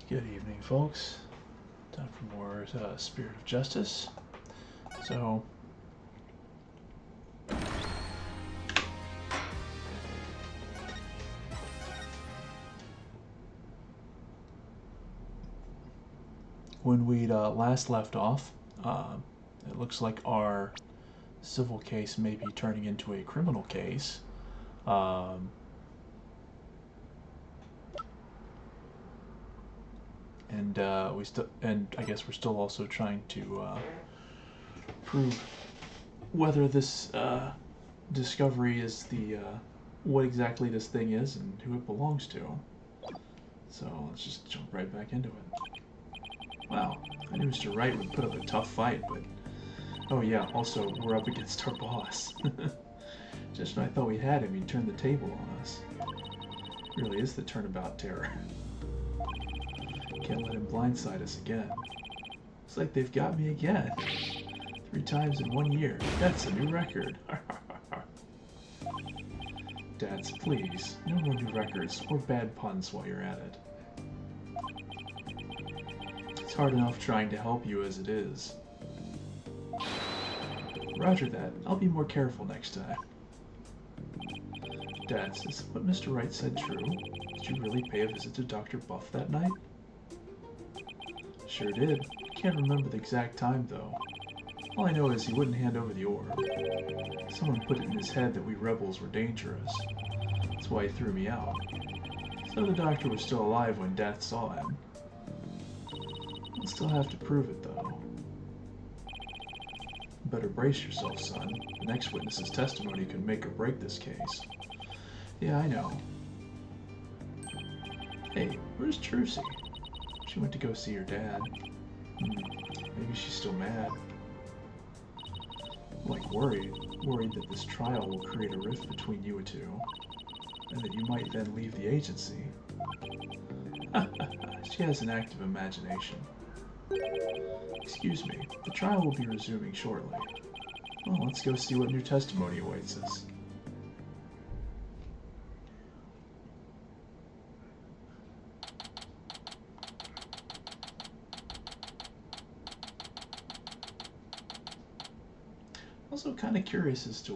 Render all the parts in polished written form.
Good evening, folks. Time for more Spirit of Justice. So, when we'd last left off, it looks like our civil case may be turning into a criminal case. And I guess we're still also trying to prove whether this discovery is what exactly this thing is and who it belongs to. So let's just jump right back into it. Wow, I knew Mr. Wright would put up a tough fight, but oh yeah, also we're up against our boss. Just when I thought we had him, he turned the table on us. Really is the turnabout terror. Can't let him blindside us again. It's like they've got me again. 3 times in 1 year. That's a new record. Dads, please, no more new records or bad puns while you're at it. It's hard enough trying to help you as it is. Roger that. I'll be more careful next time. Dads, is what Mr. Wright said true? Did you really pay a visit to Dr. Buff that night? Sure did. Can't remember the exact time, though. All I know is he wouldn't hand over the orb. Someone put it in his head that we rebels were dangerous. That's why he threw me out. So the doctor was still alive when Death saw him. I'll still have to prove it, though. Better brace yourself, son. The next witness's testimony could make or break this case. Yeah, I know. Hey, where's Trucy? She went to go see her dad. Maybe she's still mad. Like worried that this trial will create a rift between you two, and that you might then leave the agency. She has an active imagination. Excuse me, the trial will be resuming shortly. Well, let's go see what new testimony awaits us. Also kind of curious as to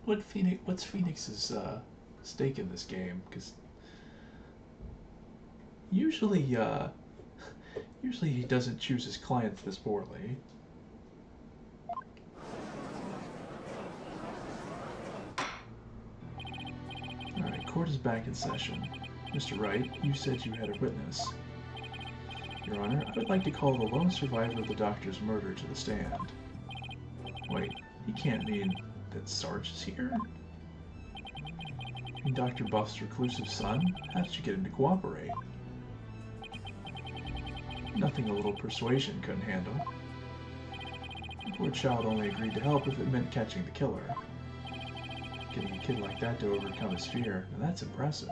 what's Phoenix's stake in this game, because usually he doesn't choose his clients this poorly. Alright, court is back in session. Mr. Wright, you said you had a witness. Your Honor, I would like to call the lone survivor of the doctor's murder to the stand. Wait, he can't mean that Sarge is here? You mean Dr. Buff's reclusive son? How did you get him to cooperate? Nothing a little persuasion couldn't handle. The poor child only agreed to help if it meant catching the killer. Getting a kid like that to overcome his fear, now that's impressive.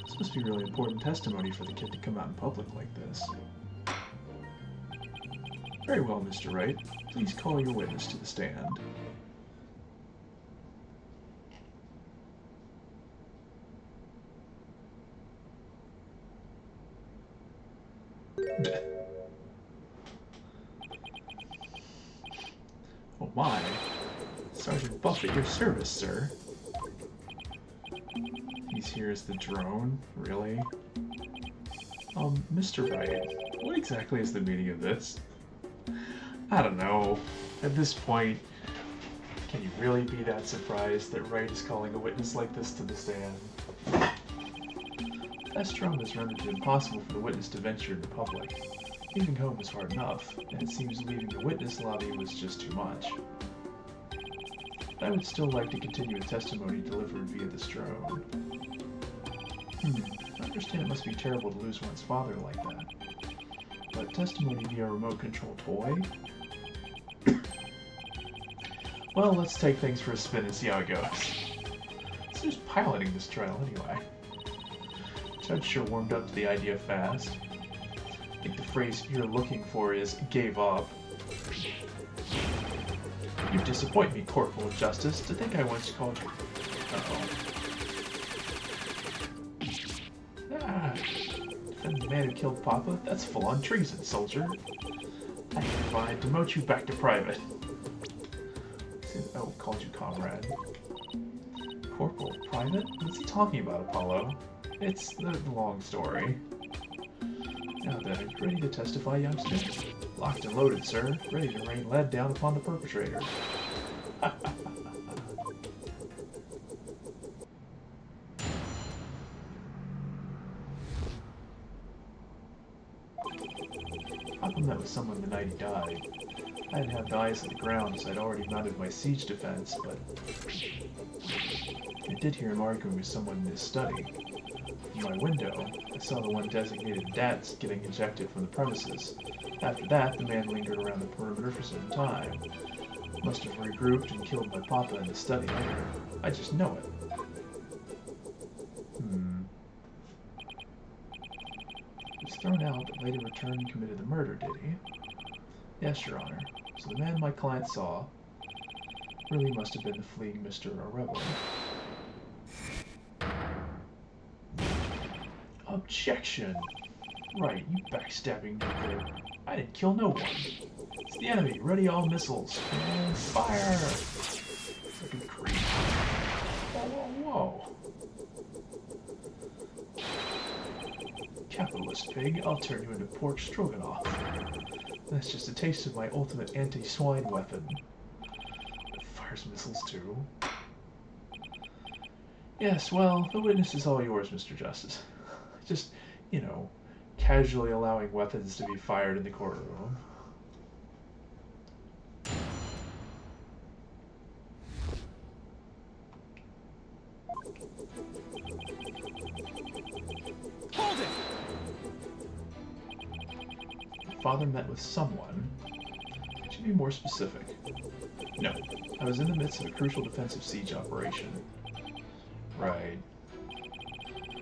This must be really important testimony for the kid to come out in public like this. Very well, Mr. Wright. Please call your witness to the stand. Oh my. Sergeant Buff at your service, sir. He's here as the drone? Really? Mr. Wright, what exactly is the meaning of this? I don't know. At this point, can you really be that surprised that Wright is calling a witness like this to the stand? Estrom has rendered it impossible for the witness to venture into public. Leaving home was hard enough, and it seems leaving the witness lobby was just too much. I would still like to continue a testimony delivered via this drone. I understand it must be terrible to lose one's father like that. But testimony via a remote-controlled toy? Well, let's take things for a spin and see how it goes. So who's piloting this trial anyway? Judge sure warmed up to the idea fast. I think the phrase you're looking for is gave up. You disappoint me, Corporal of Justice, to think I once called you. Uh-oh. The man who killed Papa? That's full-on treason, soldier. I hereby demote you back to private. Oh, called you comrade. Corporal, private? What's he talking about, Apollo? It's the long story. Now then, ready to testify, youngster? Locked and loaded, sir. Ready to rain lead down upon the perpetrator. Papa met with someone the night he died. I didn't have the eyes of the ground as I'd already mounted my siege defense, but I did hear him arguing with someone in his study. From my window, I saw the one designated Dats getting ejected from the premises. After that, the man lingered around the perimeter for some time. Must have regrouped and killed my Papa in the study later. I just know it. He was thrown out, but later returned and committed the murder, did he? Yes, Your Honor. So the man my client saw really must have been the fleeing Mr. Rebel. Objection! Right, you backstabbing nuclear. I didn't kill no one. It's the enemy. Ready all missiles. And fire! Freaking creep. Whoa, whoa, whoa. Capitalist pig, I'll turn you into pork stroganoff. That's just a taste of my ultimate anti-swine weapon. It fires missiles too. Yes, well, the witness is all yours, Mr. Justice. Just, you know, casually allowing weapons to be fired in the courtroom. Hold it! Father met with someone. Could you be more specific? No. I was in the midst of a crucial defensive siege operation. Right.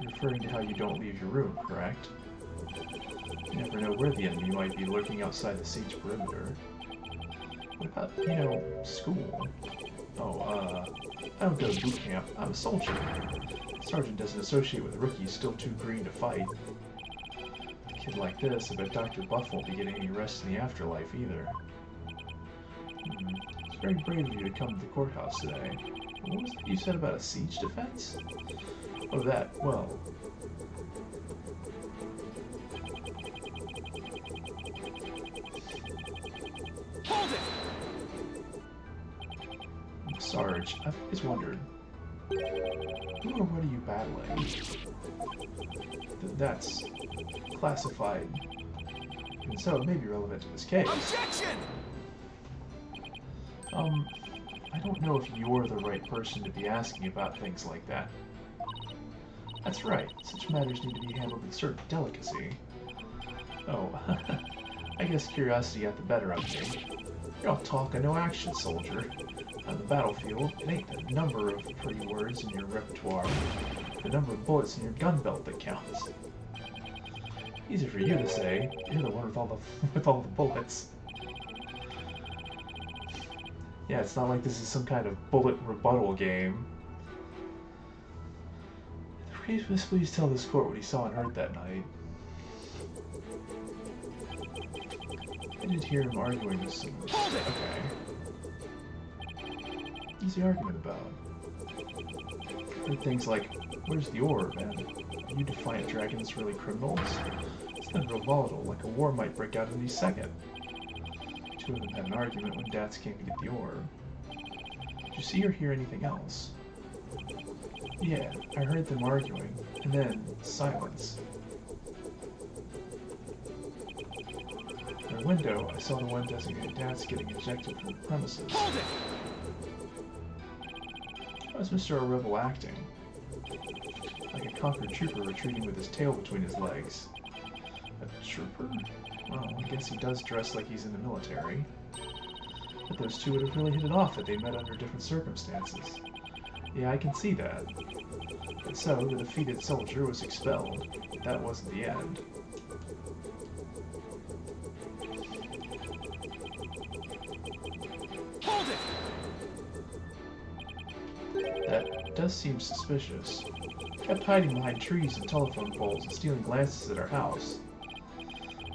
You're referring to how you don't leave your room, correct? You never know where the enemy might be lurking outside the siege perimeter. What about, you know, school? Oh, I don't go to boot camp. I'm a soldier. Sergeant doesn't associate with rookies still too green to fight. A kid like this, I bet Dr. Buff won't be getting any rest in the afterlife either. It's very brave of you to come to the courthouse today. What was it you said about a siege defense? Oh, that, well... Hold it! Sarge, I've always wondered, who or what are you battling? That's classified, and so it may be relevant to this case. Objection! I don't know if you're the right person to be asking about things like that. That's right, such matters need to be handled with certain delicacy. Oh, I guess curiosity got the better of me. You're all talk and no action, soldier. On the battlefield, it ain't the number of pretty words in your repertoire, the number of bullets in your gun belt that counts. Easy for you to say. You're the one with all the bullets. Yeah, it's not like this is some kind of bullet rebuttal game. Please tell this court what he saw and heard that night. I did hear him arguing with some... Okay. What's the argument about? Heard things like, where's the orb, and you defiant dragons really criminals? It's not real volatile, like a war might break out any second. Two of them had an argument when Dats came to get the orb. Did you see or hear anything else? Yeah, I heard them arguing, and then silence. From the window, I saw the one designated Dats getting ejected from the premises. Hold it! How was Mr. Rebel acting? Like a conquered trooper retreating with his tail between his legs. A trooper? Well, I guess he does dress like he's in the military. But those two would have really hit it off if they met under different circumstances. Yeah, I can see that. And so, the defeated soldier was expelled. But that wasn't the end. Hold it! That does seem suspicious. Kept hiding behind trees and telephone poles and stealing glances at our house.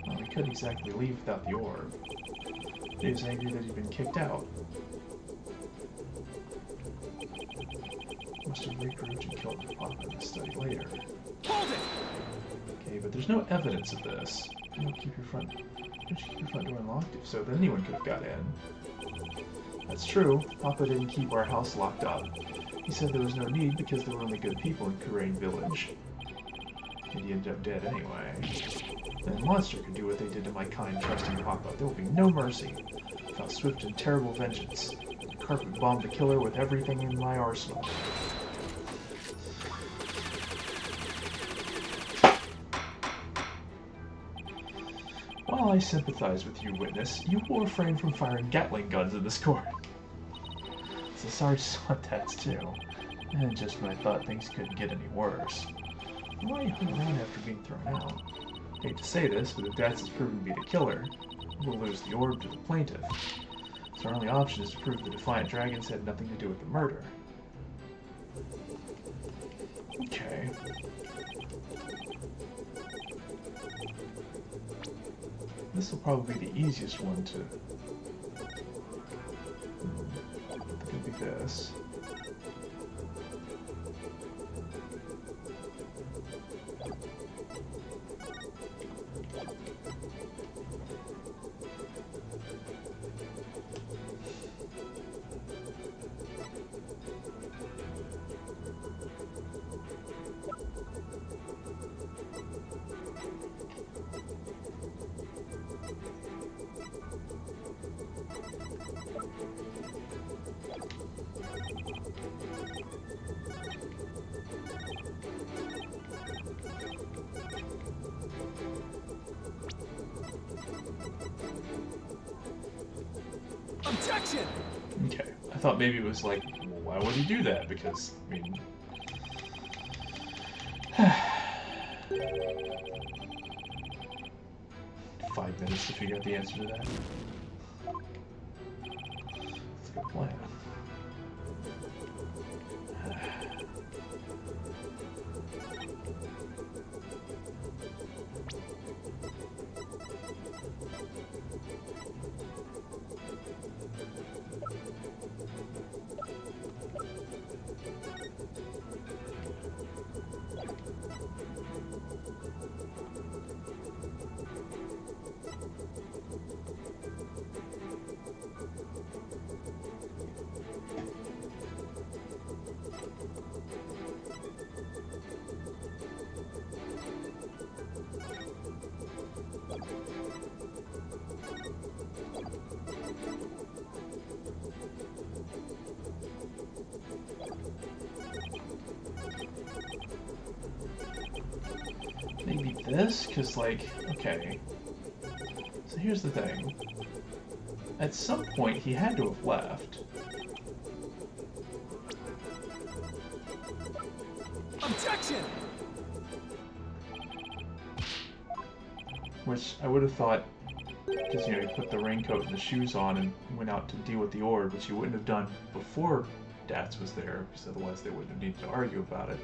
Well, we couldn't exactly leave without the orb. He was angry that he'd been kicked out. Must have regrouped and killed the Papa in the study later. Hold it! Okay, but there's no evidence of this. Don't keep your front door unlocked. If so, then anyone could have got in. That's true. Papa didn't keep our house locked up. He said there was no need because there were only good people in Kurain Village. And he ended up dead anyway. And a monster could do what they did to my kind, trusting Papa. There will be no mercy. Without swift and terrible vengeance. The carpet bombed the killer with everything in my arsenal. While I sympathize with you, witness, you will refrain from firing Gatling guns in this court. So sorry to want that too. And just when I thought things couldn't get any worse. Why hung around after being thrown out? Hate to say this, but if Dats is proven to be the killer, we'll lose the orb to the plaintiff. So our only option is to prove the Defiant Dragons had nothing to do with the murder. Okay. This will probably be the easiest one to... It could be this. Objection! Okay. I thought maybe it was like, well, why would he do that? Because, I mean... 5 minutes to figure out the answer to that. That's a good plan. Maybe this? Because, like, okay. So here's the thing. At some point, he had to have left. Objection! Which I would have thought, because, you know, he put the raincoat and the shoes on and went out to deal with the orb, which he wouldn't have done before Dats was there, because otherwise they wouldn't have needed to argue about it.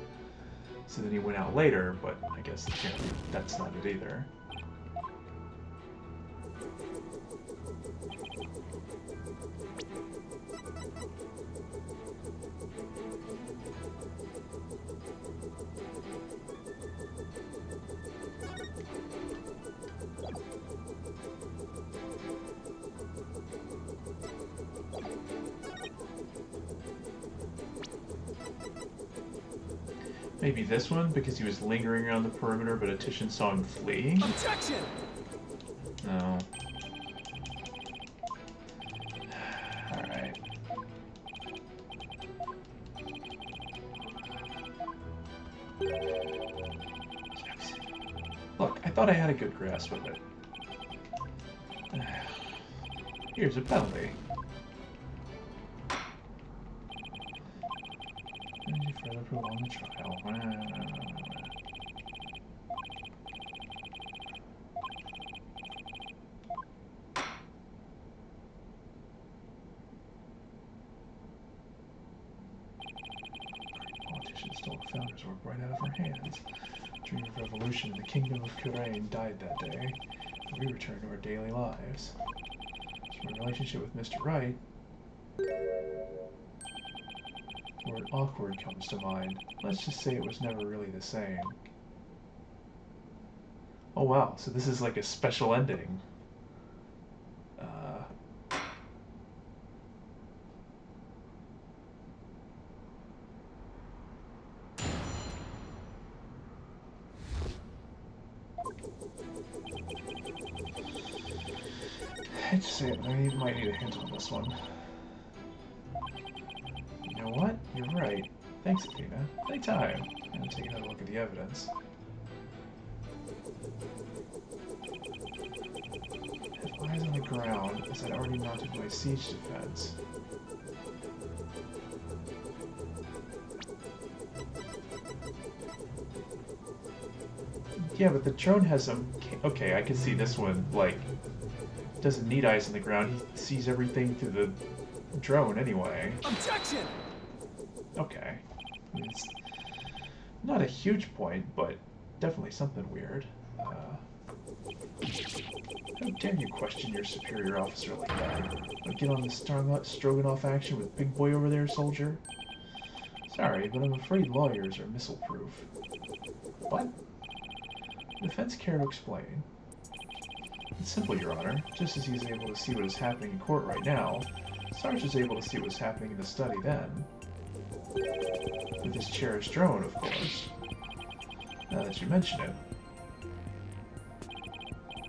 So then he went out later, but I guess apparently that's not it either. Maybe this one, because he was lingering around the perimeter, but Atishan saw him flee? Objection! No. Alright. Look, I thought I had a good grasp of it. Here's a penalty. Further prolong the trial. Politicians still founders were right out of our hands. The dream of revolution in the kingdom of Kurain died that day, and we returned to our daily lives. So my relationship with Mr. Wright... The word awkward comes to mind. Let's just say it was never really the same. Oh wow, so this is like a special ending. I hate to say it, but I might need a hint on this one. You know what? You're right. Thanks, Athena. Anytime. I'm taking another look at the evidence. Have eyes on the ground, as I'd already mounted my siege defense. Yeah, but the drone has some... Okay, I can see this one, like, doesn't need eyes on the ground. He sees everything through the drone anyway. Objection! Okay. It's not a huge point, but definitely something weird. How dare you question your superior officer like that? Get on this Stroganoff action with Big Boy over there, soldier? Sorry, but I'm afraid lawyers are missile-proof. What? Defense care to explain. It's simple, Your Honor. Just as he's able to see what is happening in court right now, Sarge is able to see what was happening in the study then. With his cherished drone, of course. Now that you mention it.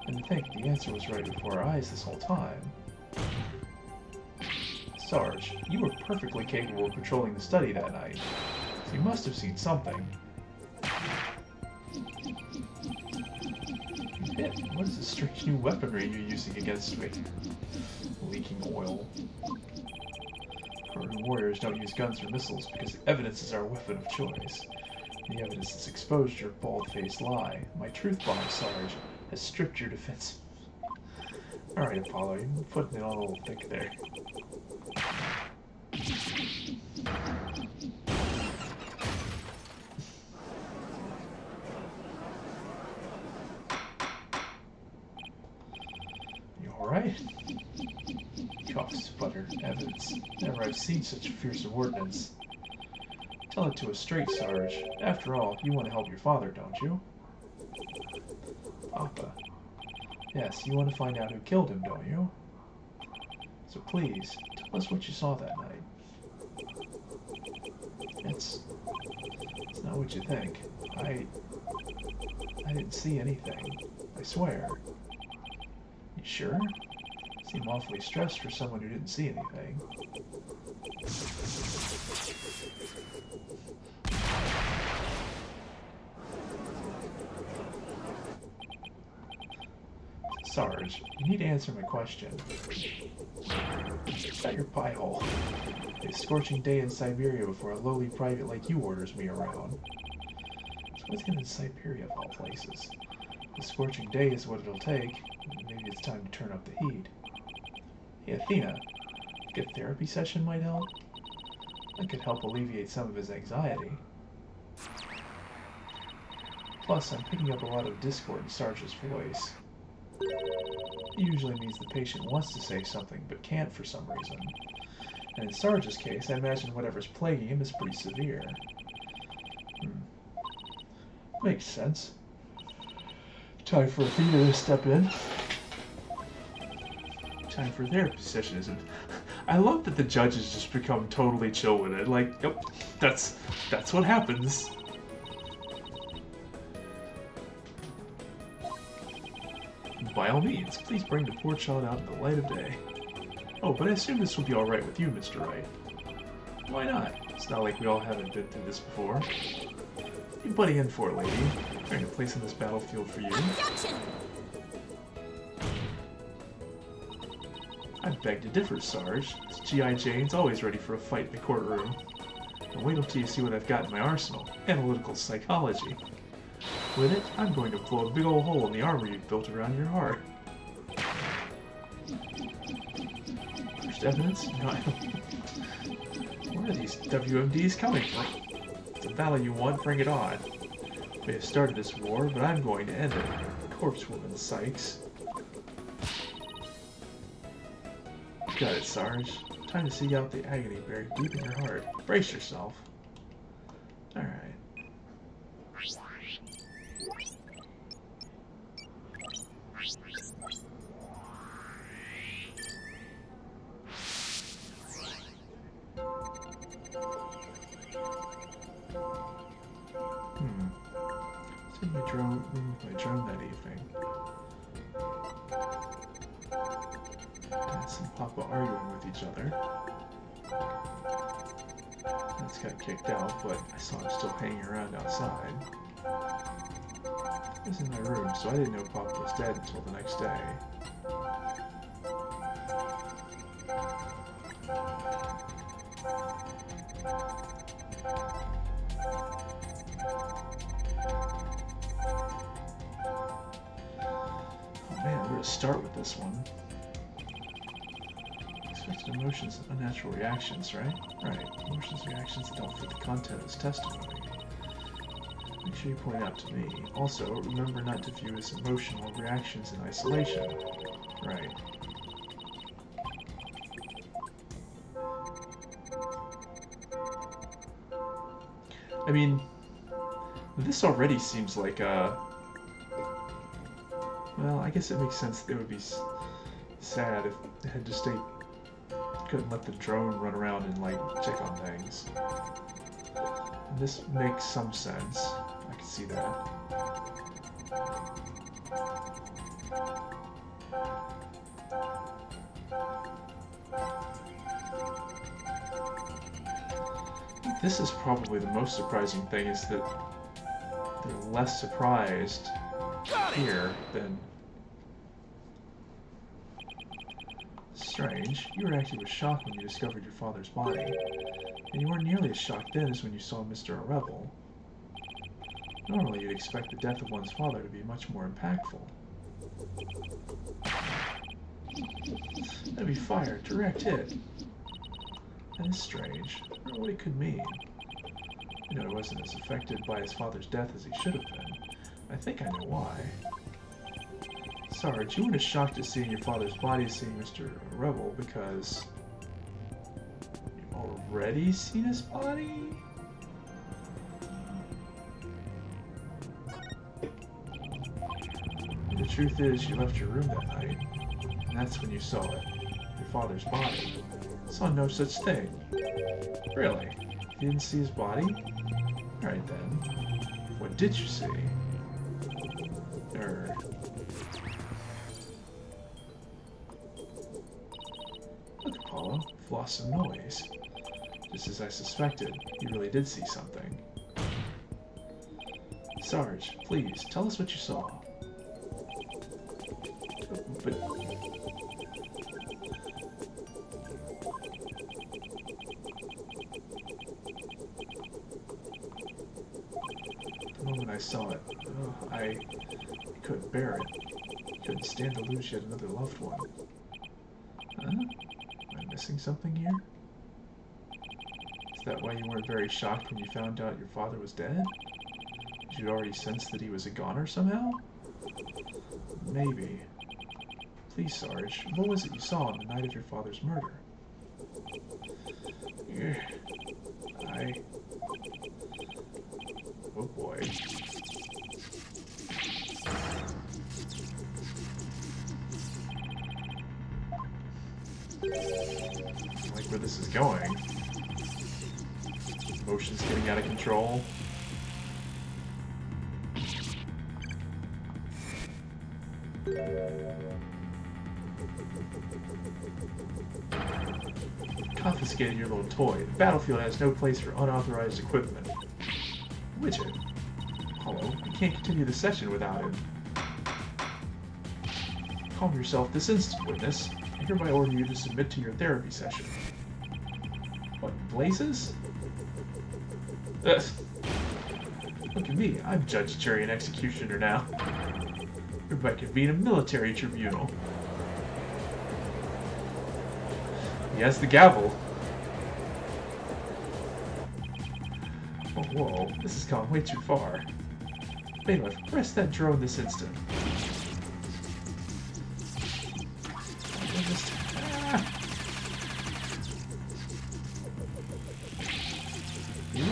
And to think the answer was right before our eyes this whole time. Sarge, you were perfectly capable of patrolling the study that night, so you must have seen something. What is this strange new weaponry you're using against me? Leaking oil. Korean warriors don't use guns or missiles because the evidence is our weapon of choice. The evidence has exposed your bald-faced lie. My truth bomb, Sarge, has stripped your defense. Alright, Apollo, you're putting it on a little thick there. You alright? Cuffs, butter, evidence. Never I've seen such fearsome ordnance. Tell it to us straight, Sarge. After all, you want to help your father, don't you? Papa. Yes, you want to find out who killed him, don't you? So please, tell us what you saw that night. It's not what you think. I didn't see anything. I swear. You sure? You seem awfully stressed for someone who didn't see anything. Sarge, you need to answer my question. Shut your pie hole. It's a scorching day in Siberia before a lowly private like you orders me around. So what's in Siberia of all places? The scorching day is what it'll take. Maybe it's time to turn up the heat. Hey, Athena, think a therapy session might help? That could help alleviate some of his anxiety. Plus, I'm picking up a lot of discord in Sarge's voice. It usually means the patient wants to say something, but can't for some reason. And in Sarge's case, I imagine whatever's plaguing him is pretty severe. Makes sense. Time for Athena to step in. Time for therapy session, isn't it? I love that the judges just become totally chill with it. Like, yep, that's what happens. By all means, please bring the poor child out in the light of day. Oh, but I assume this will be alright with you, Mr. Wright. Why not? It's not like we all haven't been through this before. What are you butting in for, lady? Trying to place on this battlefield for you? Objection! I beg to differ, Sarge. This G.I. Jane's always ready for a fight in the courtroom. And wait until you see what I've got in my arsenal. Analytical psychology. With it, I'm going to blow a big old hole in the armor you've built around your heart. First evidence? No, where are these WMDs coming from? the valor you want, bring it on. We have started this war, but I'm going to end it. Corpse woman, Sykes. Got it, Sarge. Time to seek out the agony buried deep in your heart. Brace yourself. Alright. Take my drone, my drone that evening. Dad and Papa arguing with each other. That's got kicked out, but I saw him still hanging around outside. I was in my room, so I didn't know Papa was dead until the next day. Start with this one. Expected emotions and unnatural reactions, right? Right. Emotions, reactions that don't fit the content of his testimony. Make sure you point out to me. Also, remember not to view his emotional reactions in isolation. Right. I mean, this already seems like a... Well, I guess it makes sense that it would be sad if they had to stay... couldn't let the drone run around and, like, check on things. And this makes some sense. I can see that. This is probably the most surprising thing, is that they're less surprised here than... Strange. You reacted with shock when you discovered your father's body, and you weren't nearly as shocked then as when you saw Mr. Rebel. Normally, you'd expect the death of one's father to be much more impactful. That'd be fire. Direct hit. That is strange. I don't know what it could mean. You know, he wasn't as affected by his father's death as he should have been. I think I know why. Sarge, you weren't as shocked at seeing your father's body as seeing Mr. Rebel because... you've already seen his body? The truth is, you left your room that night, and that's when you saw it. Your father's body. Saw no such thing. Really? You didn't see his body? Alright then. What did you see? Look, Apollo. Lost some noise. Just as I suspected, you really did see something. Sarge, please, tell us what you saw. But... the moment I saw it, I couldn't bear it. Couldn't stand to lose yet another loved one. Huh? Am I missing something here? Is that why you weren't very shocked when you found out your father was dead? Did you already sense that he was a goner somehow? Maybe. Please, Sarge, what was it you saw on the night of your father's murder? Oh boy. I like where this is going. Emotions getting out of control. Confiscated your little toy. The battlefield has no place for unauthorized equipment. Widget. Hello. You can't continue the session without him. Calm yourself this instant, witness. I hereby order you to submit to your therapy session. What, blazes? Look at me. I'm judge, jury, and executioner now. Hereby convene a military tribunal. He has the gavel. Oh, whoa, this has gone way too far. Bailiff, arrest that drone this instant. Ah. You?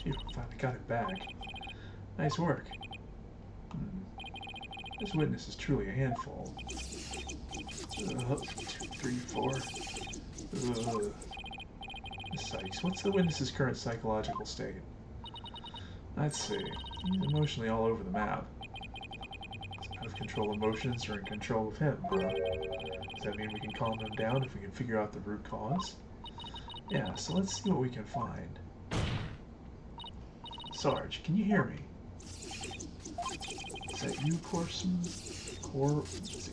You finally got it back. Nice work. This witness is truly a handful. 2, 3, 4. Sykes, what's the witness's current psychological state? Let's see. He's emotionally all over the map. His out of control emotions are in control of him, huh? Does that mean we can calm him down if we can figure out the root cause? Yeah, so let's see what we can find. Sarge, can you hear me? Is that you, Corson? Is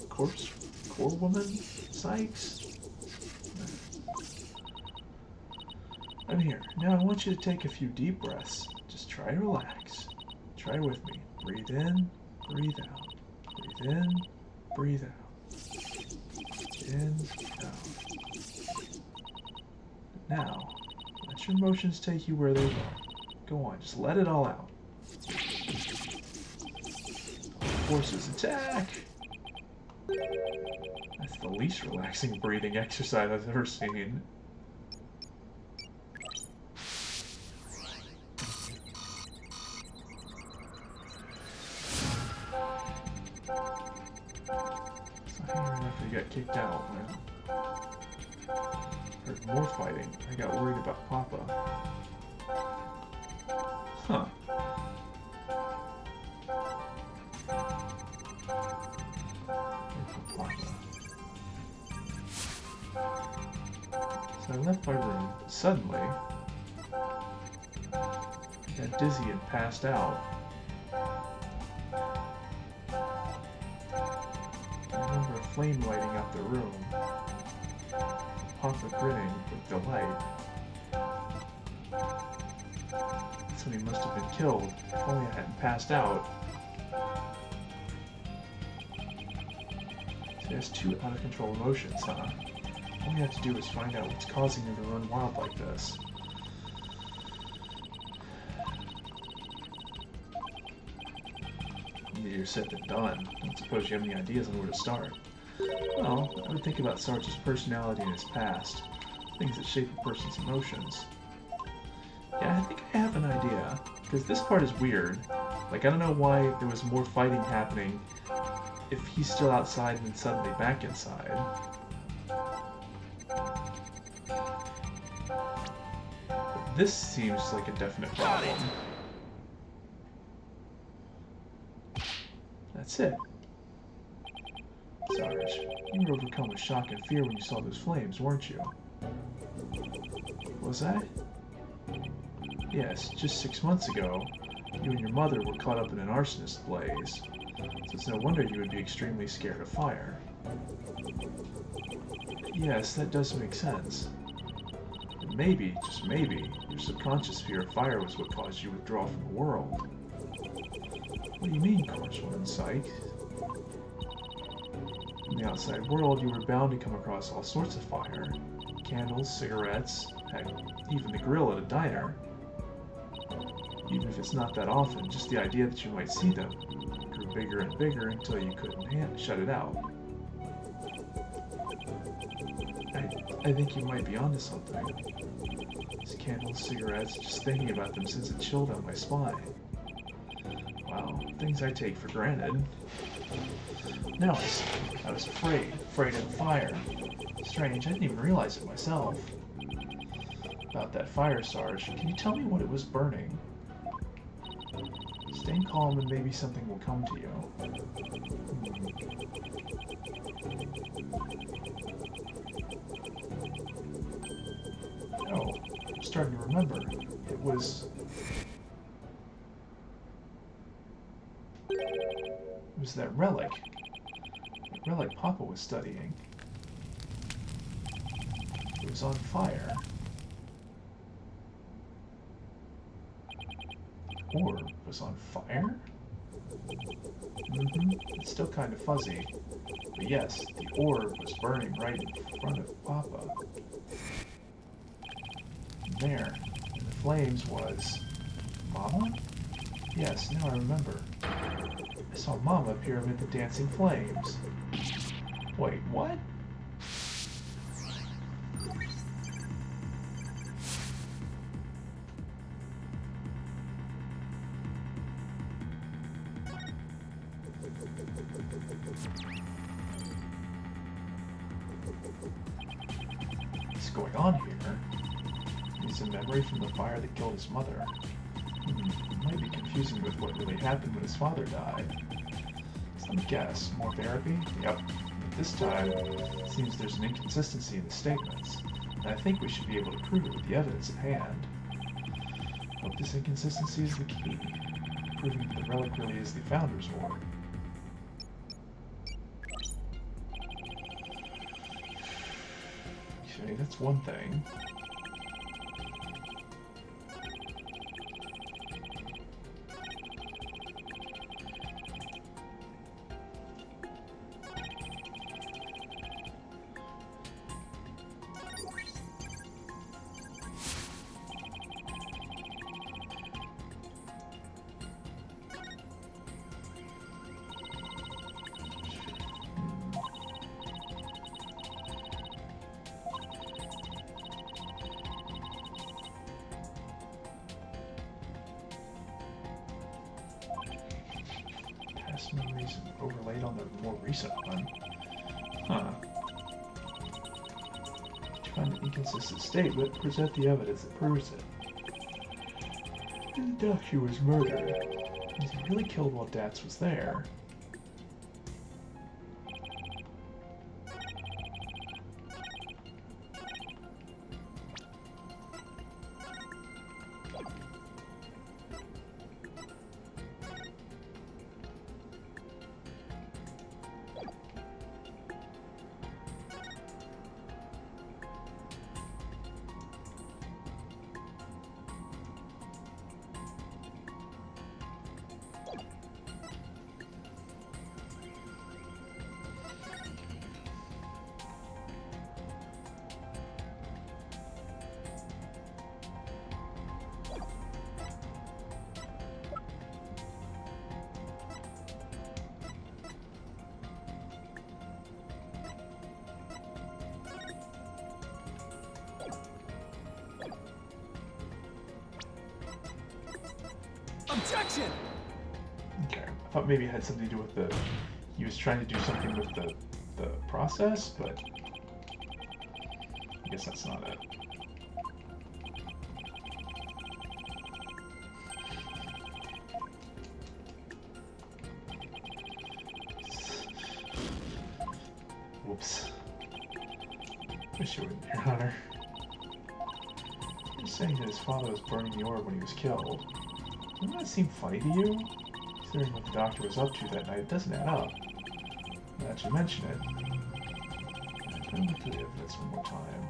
it Core Woman? Sykes? I'm here. Now I want you to take a few deep breaths. Just try to relax. Try with me. Breathe in, breathe out. Breathe in, breathe out. In, out. Now, let your emotions take you where they will. Go on, just let it all out. Forces attack! That's the least relaxing breathing exercise I've ever seen. So I don't know if they got kicked out, man. Heard more fighting. I got worried about Papa. Huh. So I left my room. Suddenly, I got dizzy and passed out. I remember a flame lighting up the room. Papa grinning with delight. That's when he must have been killed. If only I hadn't passed out. So he has 2 out-of-control emotions, huh? All we have to do is find out what's causing him to run wild like this. Easier said than done. I don't suppose you have any ideas on where to start. Well, I would think about Sarge's personality and his past. Things that shape a person's emotions. Yeah, I think I have an idea. Because this part is weird. Like, I don't know why there was more fighting happening if he's still outside and then suddenly back inside. But this seems like a definite problem. That's it. Sarge, you were overcome with shock and fear when you saw those flames, weren't you? Was I? Yes, just 6 months ago, you and your mother were caught up in an arsonist blaze, so it's no wonder you would be extremely scared of fire. Yes, that does make sense. And maybe, just maybe, your subconscious fear of fire was what caused you to withdraw from the world. What do you mean, Corpsewoman Sykes? In the outside world, you were bound to come across all sorts of fire. Candles, cigarettes, heck, even the grill at a diner. Even if it's not that often, just the idea that you might see them grew bigger and bigger until you couldn't shut it out. I think you might be onto something. These candles, cigarettes, just thinking about them sends a chill down my spine. Wow, things I take for granted. No, I was afraid of the fire. Strange, I didn't even realize it myself. About that fire, Sarge, can you tell me what it was burning? Stay calm and maybe something will come to you. Oh, I'm starting to remember. It was... that relic. The relic Papa was studying. It was on fire. The orb was on fire? It's still kind of fuzzy. But yes, the orb was burning right in front of Papa. And there, in the flames was... Mama? Yes, now I remember. I saw Mama appear amid the dancing flames. Wait, what? What's going on here? It's a memory from the fire that killed his mother. It might be confusing with what really happened when his father died. So let me guess. More therapy? Yep. But this time, it seems there's an inconsistency in the statements, and I think we should be able to prove it with the evidence at hand. Hope this inconsistency is the key, proving that the relic really is the Founder's Orb. Okay, that's one thing. Past memories overlaid on the more recent one. Huh. To find an inconsistent statement, present the evidence that proves it. The doctor was murdered. Was he really killed while Dats was there? Objection! Okay, I thought maybe it had something to do with the... He was trying to do something with the process, but... I guess that's not it. Whoops. Wish you wouldn't, Your Honor. He was saying that his father was burning the orb when he was killed. Doesn't that seem funny to you? Considering what the doctor was up to that night, it doesn't add up. Now that you mention it, I'm going to look through the evidence one more time.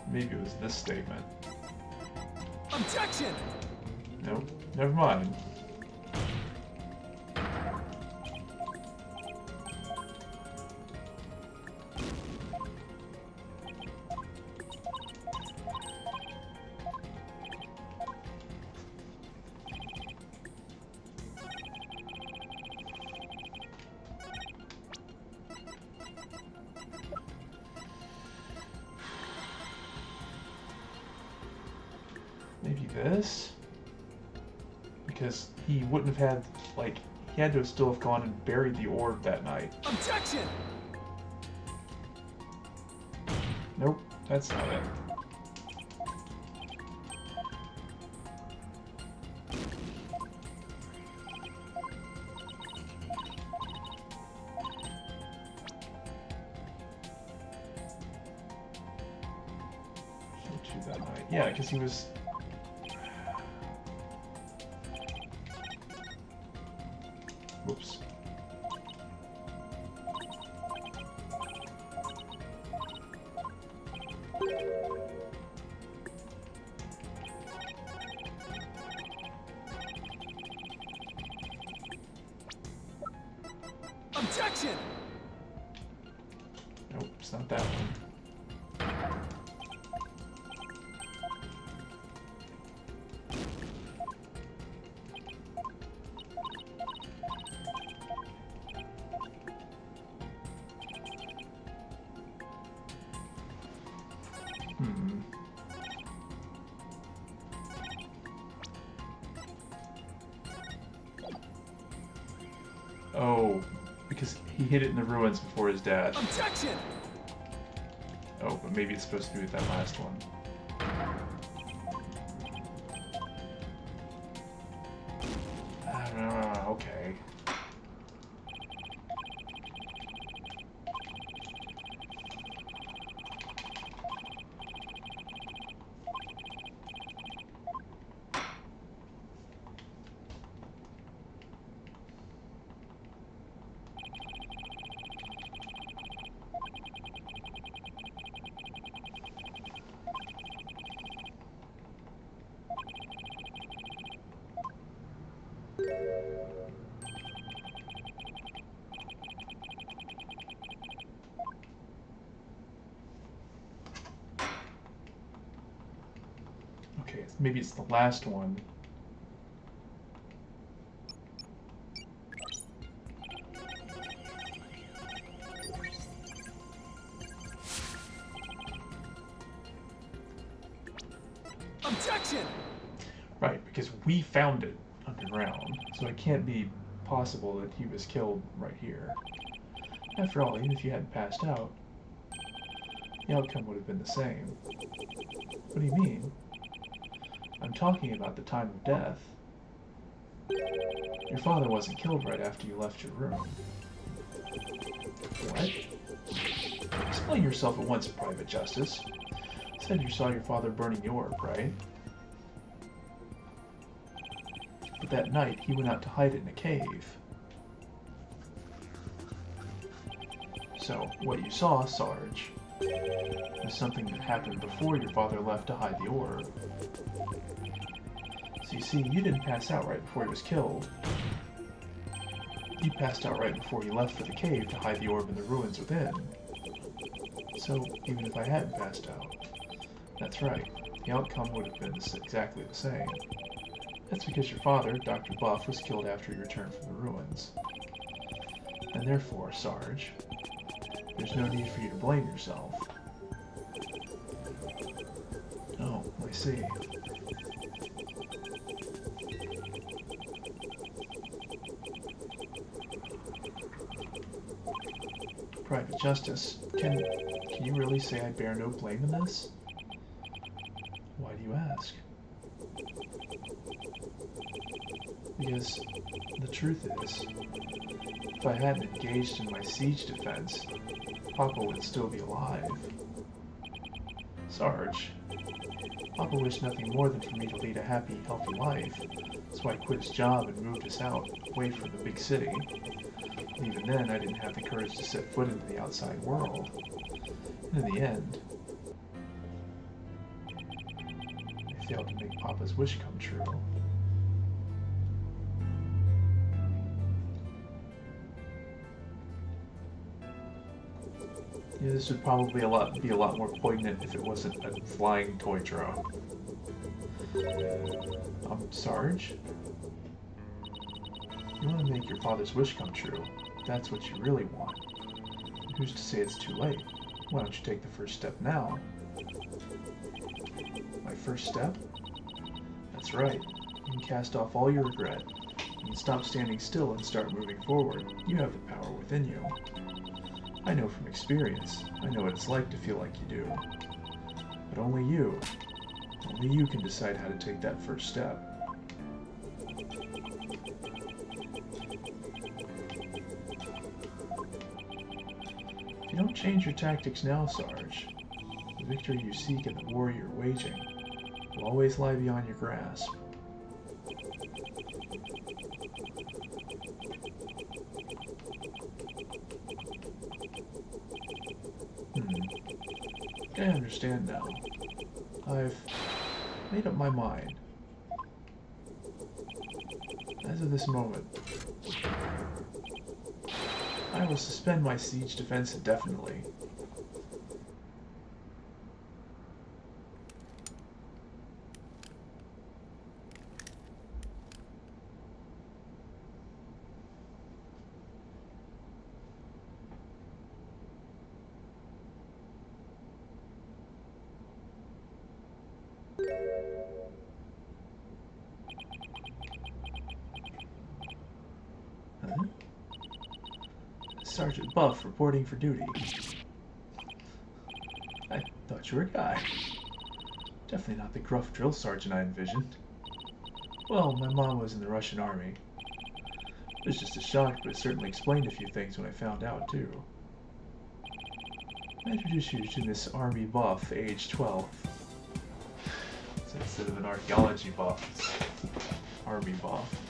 Maybe it was this statement. Objection! Nope, never mind. Maybe this? Because he wouldn't have had, like, he had to have still have gone and buried the orb that night. Objection! Nope, that's not it. That night. Yeah, because he was Whoops. Objection! Nope, it's not that one. Oh, because he hid it in the ruins before his dad. Objection! Oh, but maybe it's supposed to be with that last one. Okay. Okay, maybe it's the last one. Objection! Right, because we found it underground, so it can't be possible that he was killed right here. After all, even if you hadn't passed out, the outcome would have been the same. What do you mean? I'm talking about the time of death. Your father wasn't killed right after you left your room. What? Explain yourself at once, Private Justice. Said you saw your father burning the orb, right? But that night, he went out to hide it in a cave. So, what you saw, Sarge, was something that happened before your father left to hide the orb. So you see, you didn't pass out right before he was killed. You passed out right before he left for the cave to hide the orb in the ruins within. So, even if I hadn't passed out, that's right, the outcome would have been exactly the same. That's because your father, Dr. Buff, was killed after he returned from the ruins. And therefore, Sarge, there's no need for you to blame yourself. Oh, I see. Private Justice, can you really say I bear no blame in this? Why do you ask? Because the truth is, if I hadn't engaged in my siege defense, Papa would still be alive. Sarge, Papa wished nothing more than for me to lead a happy, healthy life. That's why he quit his job and moved us out, away from the big city. And even then, I didn't have the courage to set foot into the outside world. And in the end, I failed to make Papa's wish come true. Yeah, this would probably be a lot more poignant if it wasn't a flying toy drone. Sarge? You want to make your father's wish come true. That's what you really want. And who's to say it's too late? Why don't you take the first step now? My first step? That's right. You can cast off all your regret. You can stop standing still and start moving forward. You have the power within you. I know from experience. I know what it's like to feel like you do. But only you can decide how to take that first step. If you don't change your tactics now, Sarge, the victory you seek and the war you're waging will always lie beyond your grasp. I understand now. I've made up my mind. As of this moment, I will suspend my siege defense indefinitely. Huh? Sergeant Buff reporting for duty. I thought you were a guy. Definitely not the gruff drill sergeant I envisioned. Well, my mom was in the Russian army. It was just a shock, but it certainly explained a few things when I found out, too. I introduced you to Miss Army Buff, age 12. So instead of an archaeology buff, it's Army Buff.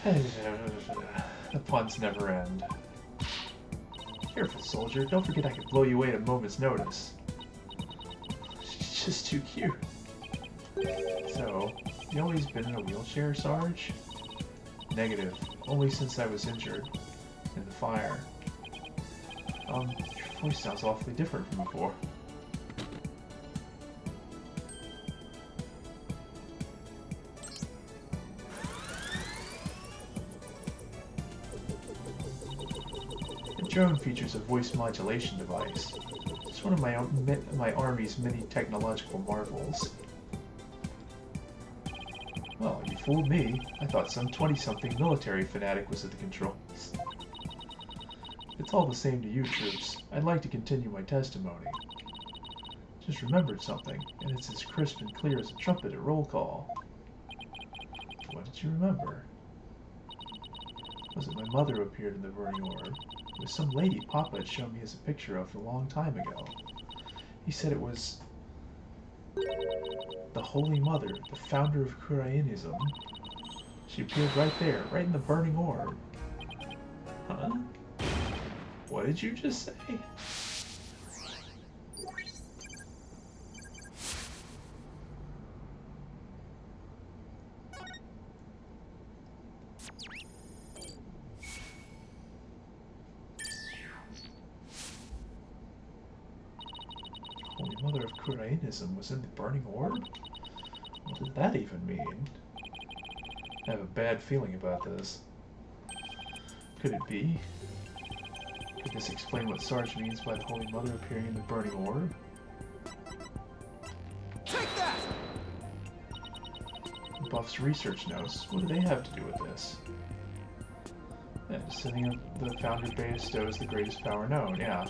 The puns never end. Careful, soldier. Don't forget I could blow you away at a moment's notice. She's just too cute. So, you always been in a wheelchair, Sarge? Negative. Only since I was injured. In the fire. Your voice sounds awfully different from before. The drone features a voice modulation device. It's one of my army's many technological marvels. Well, you fooled me. I thought some 20-something military fanatic was at the controls. It's all the same to you, troops. I'd like to continue my testimony. Just remembered something, and it's as crisp and clear as a trumpet at roll call. What did you remember? Was it my mother who appeared in the burning orb? It was some lady Papa had shown me as a picture of a long time ago. He said it was the Holy Mother, the founder of Kurainism. She appeared right there, right in the burning orb. Huh? What did you just say? Holy Mother of Kurainism was in the burning orb? What did that even mean? I have a bad feeling about this. Could it be? Could this explain what Sarge means by the Holy Mother appearing in the burning orb? Take that! Buff's research notes. What do they have to do with this? Yeah, descending of the founder bestows the greatest power known, yeah.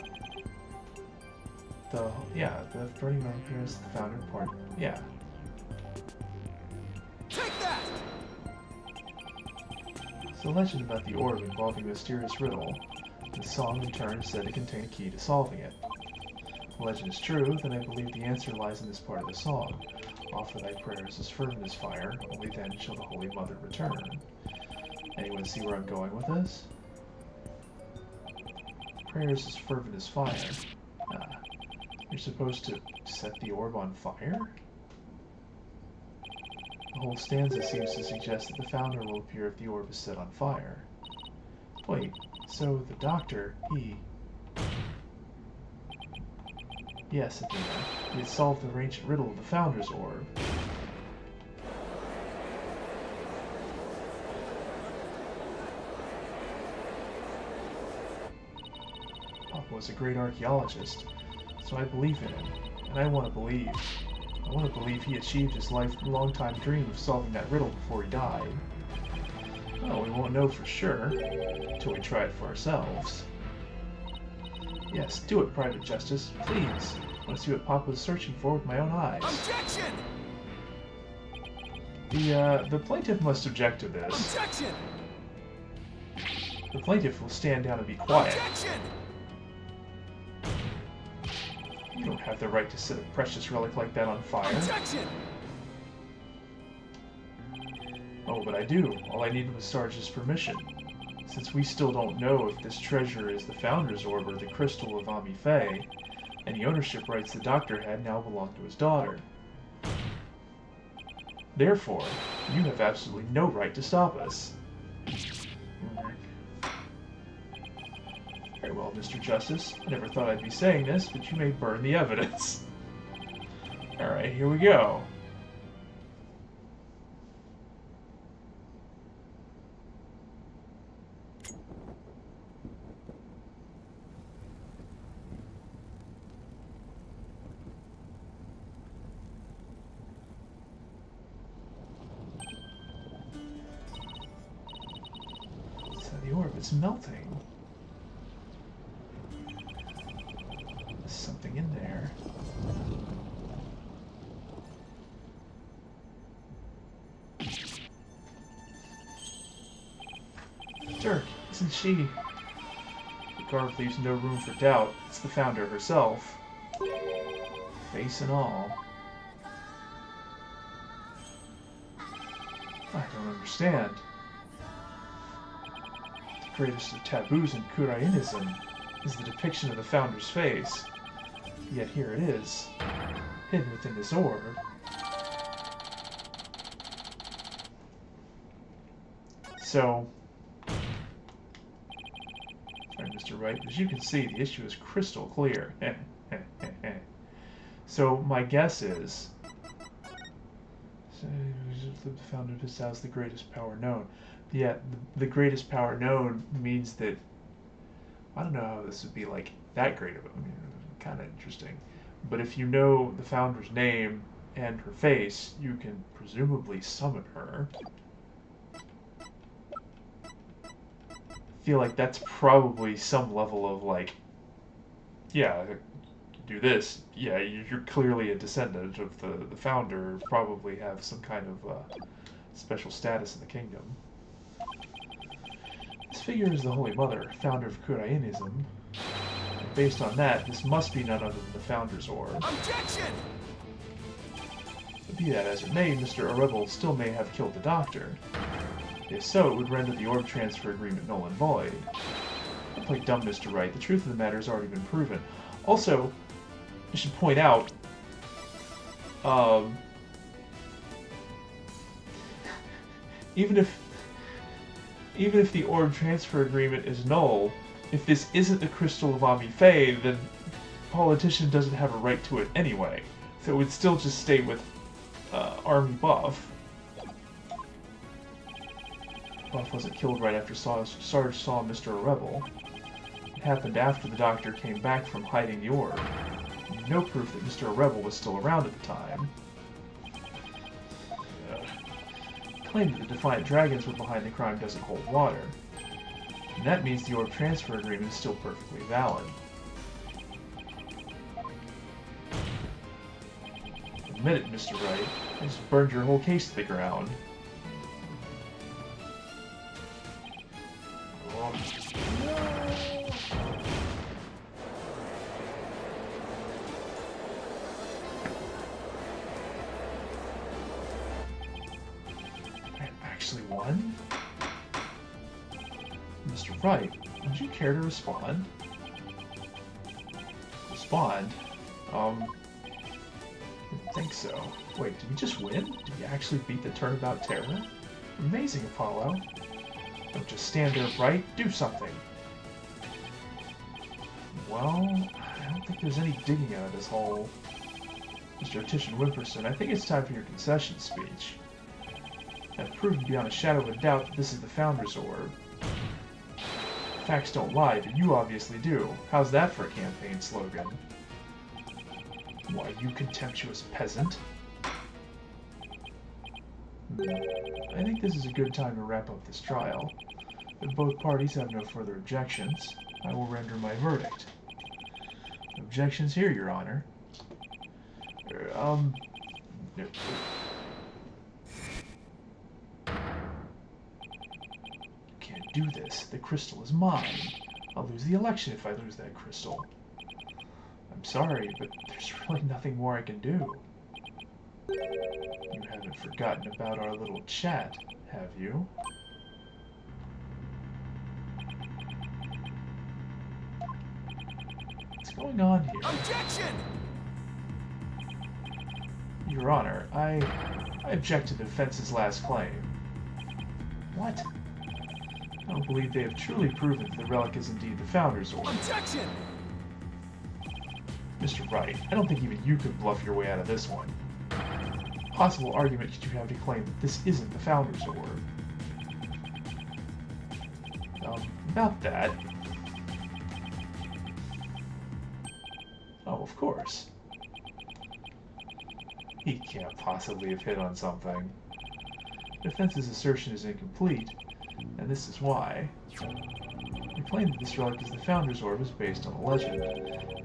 The burning orb appears the founder part. Yeah. Take that! It's a legend about the orb involving a mysterious riddle. The song in turn is said to contain a key to solving it. If the legend is true, then I believe the answer lies in this part of the song. Offer thy prayers as fervent as fire, only then shall the Holy Mother return. Anyone see where I'm going with this? Prayers as fervent as fire. You're supposed to set the orb on fire? The whole stanza seems to suggest that the founder will appear if the orb is set on fire. Wait, so the doctor, he... Yes, Athena. He had solved the ancient riddle of the founder's orb. Papa was a great archaeologist, so I believe in him, and I want to believe. I want to believe he achieved his long-time dream of solving that riddle before he died. Well, we won't know for sure until we try it for ourselves. Yes, do it, Private Justice, please. I want to see what Papa was searching for with my own eyes. Objection! The plaintiff must object to this. Objection! The plaintiff will stand down and be quiet. Objection! You don't have the right to set a precious relic like that on fire. Objection! Oh, but I do. All I needed was Sarge's permission. Since we still don't know if this treasure is the Founder's Orb or the Crystal of Ami Fe, any ownership rights the Doctor had now belong to his daughter. Therefore, you have absolutely no right to stop us. Very well, Mr. Justice. I never thought I'd be saying this, but you may burn the evidence. Alright, here we go. So the orb is melting. There's something in there. Dirk, isn't she? The garb leaves no room for doubt. It's the Founder herself. Face and all. I don't understand. The greatest of taboos in Kurainism is the depiction of the Founder's face. Yet here it is, hidden within this orb. So, sorry, Mr. Wright, as you can see, the issue is crystal clear. So my guess is, the Founder of his house, the greatest power known. Yeah, the greatest power known means that, I don't know how this would be like that great of a, kind of interesting. But if you know the Founder's name and her face, you can presumably summon her. I feel like that's probably some level of like, yeah, do this. Yeah, you're clearly a descendant of the Founder, probably have some kind of special status in the kingdom. This figure is the Holy Mother, founder of Kurainism. Based on that, this must be none other than the Founder's Orb. Objection! But be that as it may, Mr. Orebel still may have killed the Doctor. If so, it would render the orb transfer agreement null and void. Don't play dumb, Mr. Wright. The truth of the matter has already been proven. Also, I should point out, even if the orb transfer agreement is null, if this isn't the Crystal of Ami Fe, then the politician doesn't have a right to it anyway. So it would still just stay with Army Buff. Buff wasn't killed right after Sarge saw Mr. Orebel. It happened after the Doctor came back from hiding the orb. No proof that Mr. Orebel was still around at the time. Claim that the Defiant Dragons were behind the crime doesn't hold water. And that means the orb transfer agreement is still perfectly valid. Admit it, Mr. Wright. I just burned your whole case to the ground. Oh. I actually won? Mr. Wright, would you care to respond? Respond? I didn't think so. Wait, did we just win? Did we actually beat the Turnabout Terror? Amazing, Apollo. Don't just stand there, Wright. Do something. Well, I don't think there's any digging out of this hole. Mr. Titian Wimperson, I think it's time for your concession speech. I've proven beyond a shadow of a doubt that this is the Founder's Orb. Facts don't lie, but you obviously do. How's that for a campaign slogan? Why, you contemptuous peasant. I think this is a good time to wrap up this trial. If both parties have no further objections, I will render my verdict. Objections here, Your Honor. No. Can't do this. The crystal is mine. I'll lose the election if I lose that crystal. I'm sorry, but there's really nothing more I can do. You haven't forgotten about our little chat, have you? What's going on here? Objection! Your Honor, I object to the defense's last claim. What? I don't believe they have truly proven that the relic is indeed the Founder's Orb. Objection! Mr. Wright, I don't think even you could bluff your way out of this one. Possible argument could you have to claim that this isn't the Founder's Orb? About that... Oh, of course. He can't possibly have hit on something. The defense's assertion is incomplete, and this is why. The claim that this relic is the Founder's Orb is based on a legend.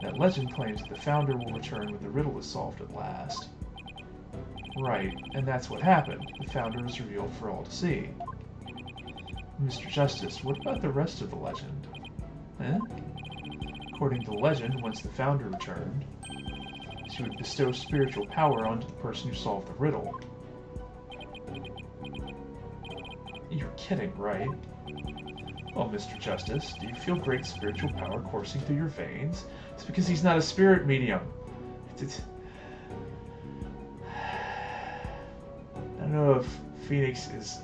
That legend claims that the Founder will return when the riddle is solved at last. Right, and that's what happened. The Founder was revealed for all to see. Mr. Justice, what about the rest of the legend? Eh? According to the legend, once the Founder returned, she would bestow spiritual power onto the person who solved the riddle. You're kidding, right? Well, Mr. Justice, do you feel great spiritual power coursing through your veins? It's because he's not a spirit medium. I don't know if Phoenix is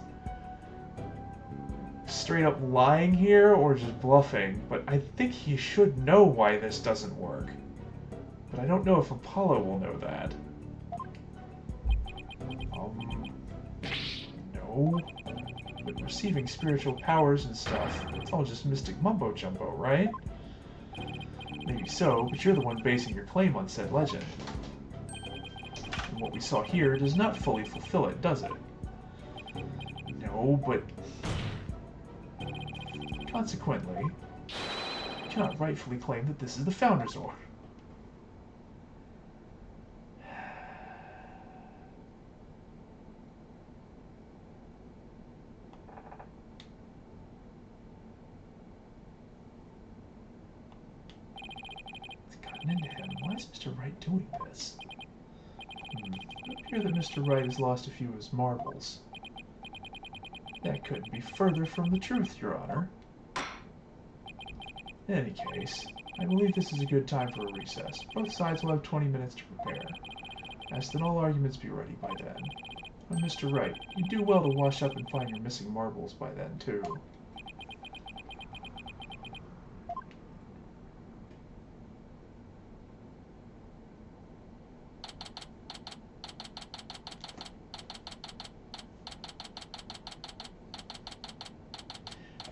straight up lying here or just bluffing, but I think he should know why this doesn't work. But I don't know if Apollo will know that. No. But receiving spiritual powers and stuff, it's all just mystic mumbo-jumbo, right? Maybe so, but you're the one basing your claim on said legend. And what we saw here does not fully fulfill it, does it? No, but... Consequently, you cannot rightfully claim that this is the Founder's Orb. Into him. Why is Mr. Wright doing this? It appears that Mr. Wright has lost a few of his marbles. That couldn't be further from the truth, Your Honor. In any case, I believe this is a good time for a recess. Both sides will have 20 minutes to prepare. Ask that all arguments be ready by then. And Mr. Wright, you do well to wash up and find your missing marbles by then, too.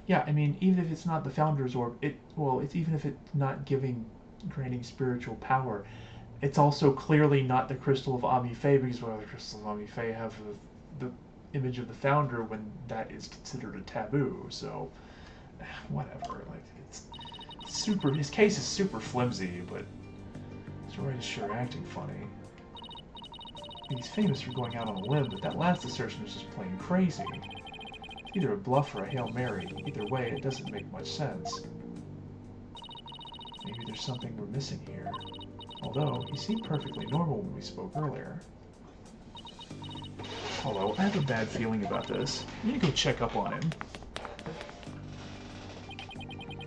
Yeah, I mean, even if it's not the Founder's Orb, it's even if it's not granting spiritual power, it's also clearly not the Crystal of Amife, because what other Crystals of Amife have the image of the Founder when that is considered a taboo, so, whatever, like, it's super, his case is super flimsy, but Mr. Wright is sure acting funny. He's famous for going out on a limb, but that last assertion is just plain crazy. Either a bluff or a Hail Mary. Either way, it doesn't make much sense. Maybe there's something we're missing here. Although, he seemed perfectly normal when we spoke earlier. Although, I have a bad feeling about this. I'm gonna go check up on him.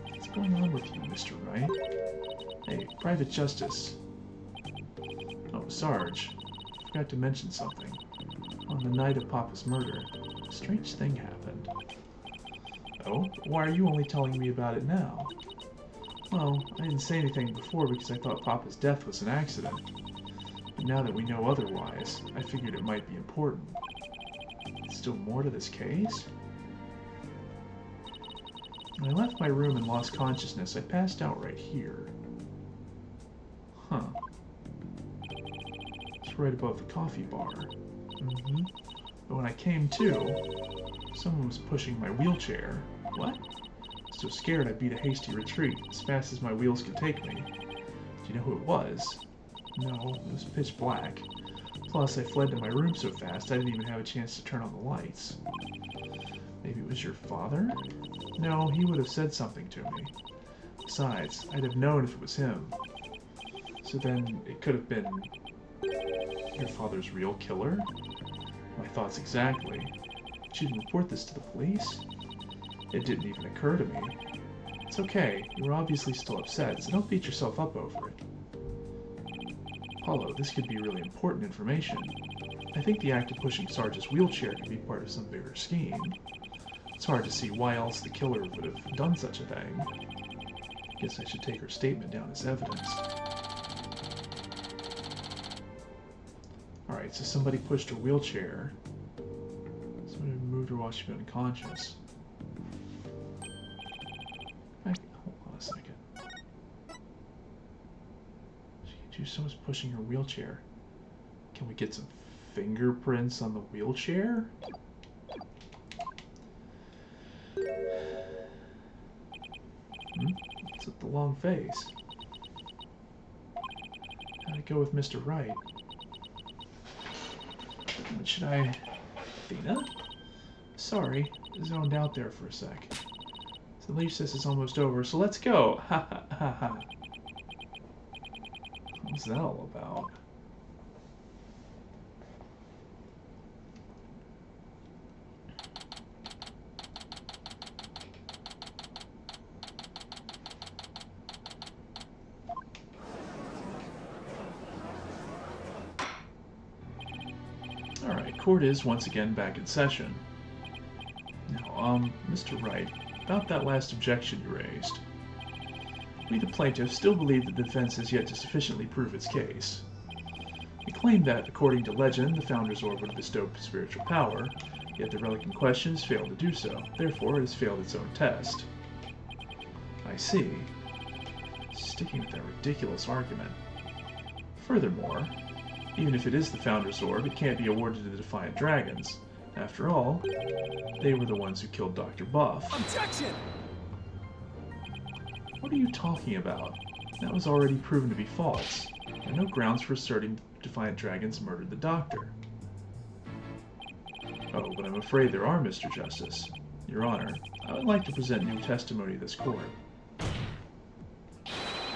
What's going on with you, Mr. Wright? Hey, Private Justice. Oh, Sarge. Forgot to mention something. On the night of Papa's murder, a strange thing happened. Oh? Why are you only telling me about it now? Well, I didn't say anything before because I thought Papa's death was an accident. But now that we know otherwise, I figured it might be important. Still more to this case? When I left my room and lost consciousness, I passed out right here. Huh. It's right above the coffee bar. But when I came to, someone was pushing my wheelchair. What? So scared I beat a hasty retreat as fast as my wheels could take me. Do you know who it was? No, it was pitch black. Plus, I fled to my room so fast I didn't even have a chance to turn on the lights. Maybe it was your father? No, he would have said something to me. Besides, I'd have known if it was him. So then, it could have been... Your father's real killer? My thoughts exactly. But you didn't report this to the police? It didn't even occur to me. It's okay. You were obviously still upset, so don't beat yourself up over it. Apollo, this could be really important information. I think the act of pushing Sarge's wheelchair could be part of some bigger scheme. It's hard to see why else the killer would have done such a thing. Guess I should take her statement down as evidence. Alright, so somebody pushed her wheelchair. Somebody moved her while she was unconscious. Hold on a second. Someone's pushing her wheelchair. Can we get some fingerprints on the wheelchair? What's with the long face? Gotta go with Mr. Wright. What should I... Athena? Sorry, zoned out there for a sec. So the leaf says it's almost over, so let's go! Ha ha ha ha. What's that all about? Alright, court is once again back in session. Now, Mr. Wright, about that last objection you raised. We, the plaintiffs, still believe that the defense has yet to sufficiently prove its case. We claim that, according to legend, the Founder's Orb would bestow spiritual power, yet the relic in question has failed to do so. Therefore, it has failed its own test. I see. Sticking with that ridiculous argument. Furthermore, even if it is the Founder's Orb, it can't be awarded to the Defiant Dragons. After all, they were the ones who killed Dr. Buff. Objection! What are you talking about? That was already proven to be false. There are no grounds for asserting Defiant Dragons murdered the Doctor. Oh, but I'm afraid there are, Mr. Justice. Your Honor, I would like to present new testimony to this court.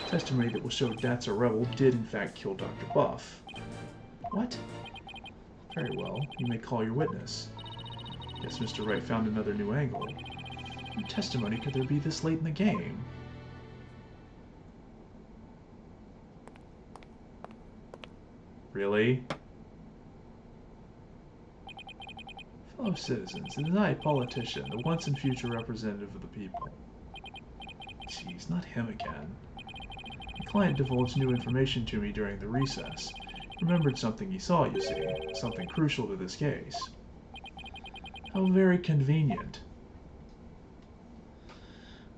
Testimony that will show That's a Rebel did in fact kill Dr. Buff. What? Very well, you may call your witness. Yes, Mr. Wright found another new angle. What testimony could there be this late in the game? Really? Fellow citizens, the denied politician, the once and future representative of the people. Jeez, not him again. The client divulged new information to me during the recess. Remembered something he saw, you see. Something crucial to this case. How very convenient.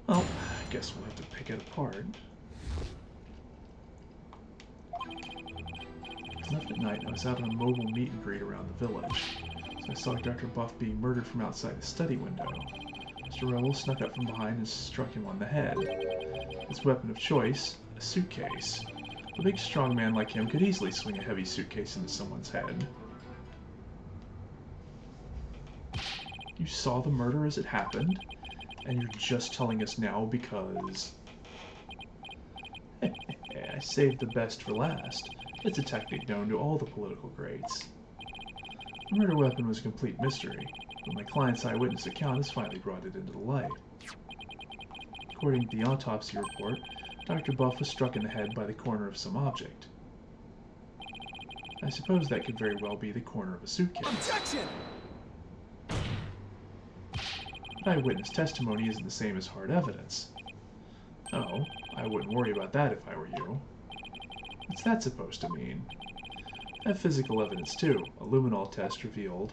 Well, I guess we'll have to pick it apart. Left at night, I was out on a mobile meet and greet around the village. So I saw Dr. Buff being murdered from outside the study window. Mr. Rebel snuck up from behind and struck him on the head. His weapon of choice, a suitcase. A big, strong man like him could easily swing a heavy suitcase into someone's head. You saw the murder as it happened, and you're just telling us now because... I saved the best for last. It's a technique known to all the political greats. The murder weapon was a complete mystery, but my client's eyewitness account has finally brought it into the light. According to the autopsy report, Dr. Buff was struck in the head by the corner of some object. I suppose that could very well be the corner of a suitcase. Objection! But eyewitness testimony isn't the same as hard evidence. Oh, I wouldn't worry about that if I were you. What's that supposed to mean? I have physical evidence too. A luminol test revealed.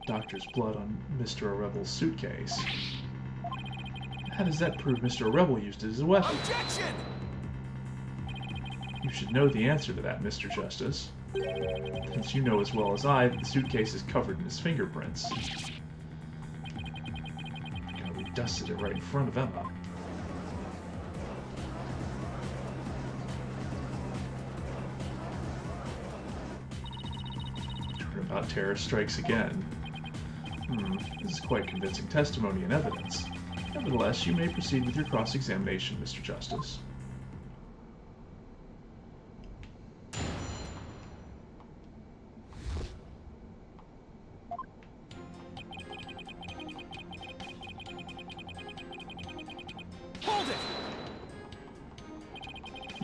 Doctor's blood on Mr. Rebel's suitcase. How does that prove Mr. Rebel used it as a weapon? Objection! You should know the answer to that, Mr. Justice. Since you know as well as I that the suitcase is covered in his fingerprints. God, we dusted it right in front of Emma. Turnabout terror strikes again. This is quite convincing testimony and evidence. Nevertheless, you may proceed with your cross-examination, Mr. Justice.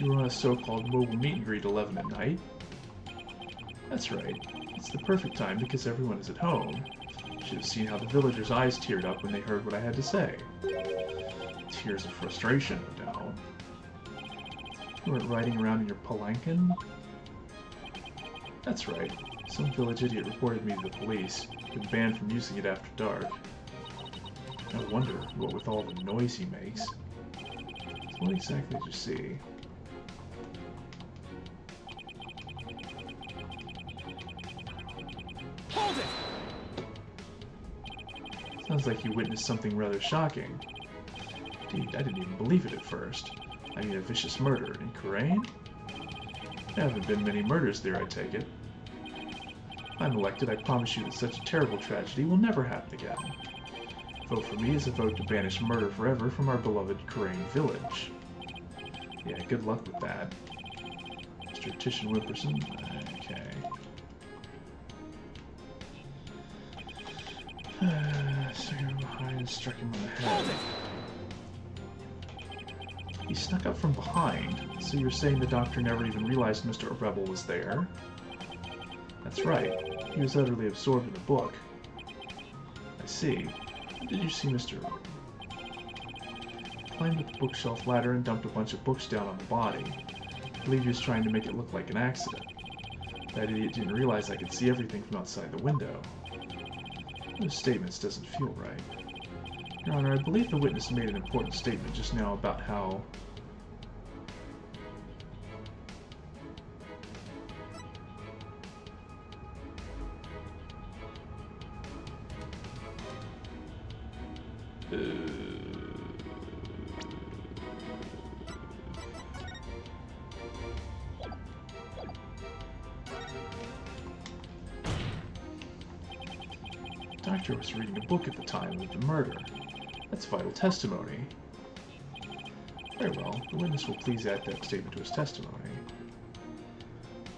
You were on a so-called mobile meet and greet 11 at night? That's right. It's the perfect time because everyone is at home. You should have seen how the villagers' eyes teared up when they heard what I had to say. Tears of frustration, no doubt. You weren't riding around in your palanquin? That's right. Some village idiot reported me to the police. Been banned from using it after dark. No wonder, what with all the noise he makes. So what exactly did you see? Hold it! Sounds like you witnessed something rather shocking. Indeed, I didn't even believe it at first. I mean, a vicious murder in Khura'in? There haven't been many murders there, I take it. If I'm elected, I promise you that such a terrible tragedy will never happen again. Vote for me is a vote to banish murder forever from our beloved Khura'in village. Yeah, good luck with that. Mr. Titian Wimperson? Okay. Second behind and struck him on the head. He snuck up from behind, so you're saying the doctor never even realized Mr. Rebel was there? That's right. He was utterly absorbed in the book. I see. Did you see Mr. Climbed up the bookshelf ladder and dumped a bunch of books down on the body. I believe he was trying to make it look like an accident. That idiot didn't realize I could see everything from outside the window. Those statements doesn't feel right. Your Honor, I believe the witness made an important statement just now about how... The doctor was reading a book at the time of the murder. That's vital testimony. Very well. The witness will please add that statement to his testimony.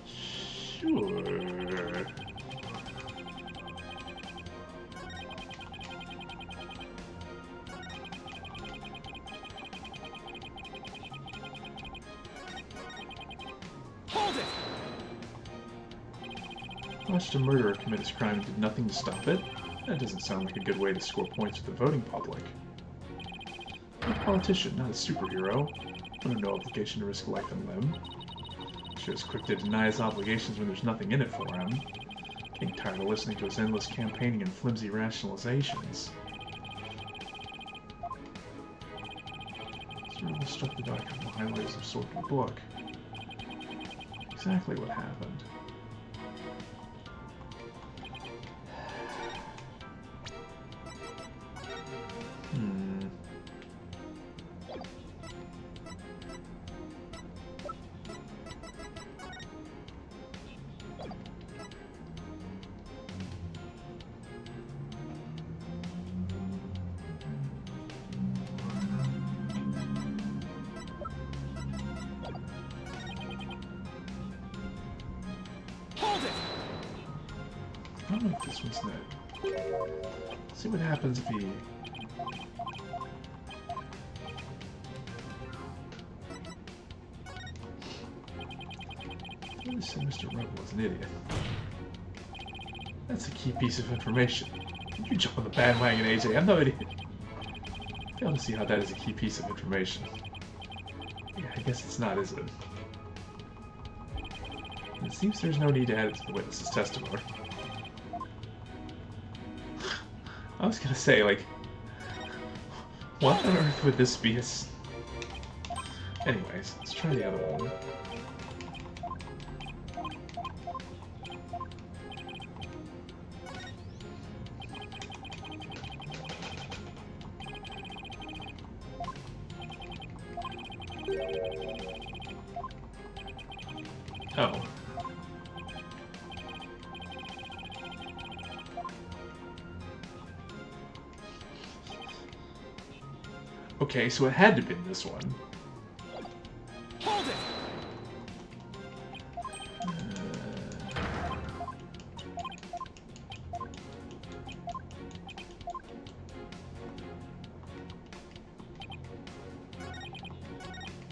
Sure. Hold it! Watched a murderer commit his crime and did nothing to stop it? That doesn't sound like a good way to score points with the voting public. I'm a politician, not a superhero. Under no obligation to risk life and limb. Sure is quick to deny his obligations when there's nothing in it for him. Getting tired of listening to his endless campaigning and flimsy rationalizations. Rebel struck the doctor behind while he was absorbed in the book. Exactly what happened. Hold it! I don't know if this one's net. Let's see what happens if he... I said Mr. Rebel was an idiot. That's a key piece of information. You jump on the bandwagon, AJ. I'm no idiot. I don't see how that is a key piece of information. Yeah, I guess it's not, is it? It seems there's no need to add it to the witness's testimony. I was gonna say, like, what on earth would this be? Anyways, let's try the other one. Oh. Okay, so it had to have been this one. Hold it!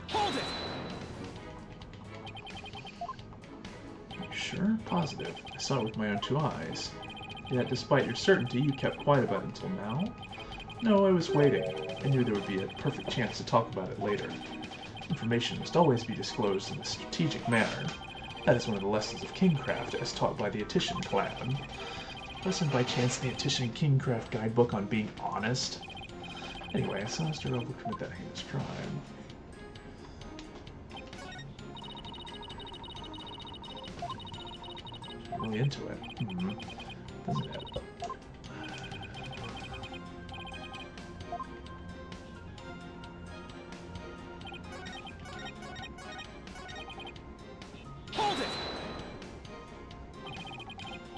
Hold it! sure? Positive. I saw it with my own 2 eyes. Yet, despite your certainty, you kept quiet about it until now. No, I was waiting. I knew there would be a perfect chance to talk about it later. Information must always be disclosed in a strategic manner. That is one of the lessons of Kingcraft, as taught by the Attition clan. Wasn't by chance the Attition Kingcraft guidebook on being honest? Anyway, I saw Mr. Rebel commit that heinous crime. Really into it. Doesn't it? Hold it!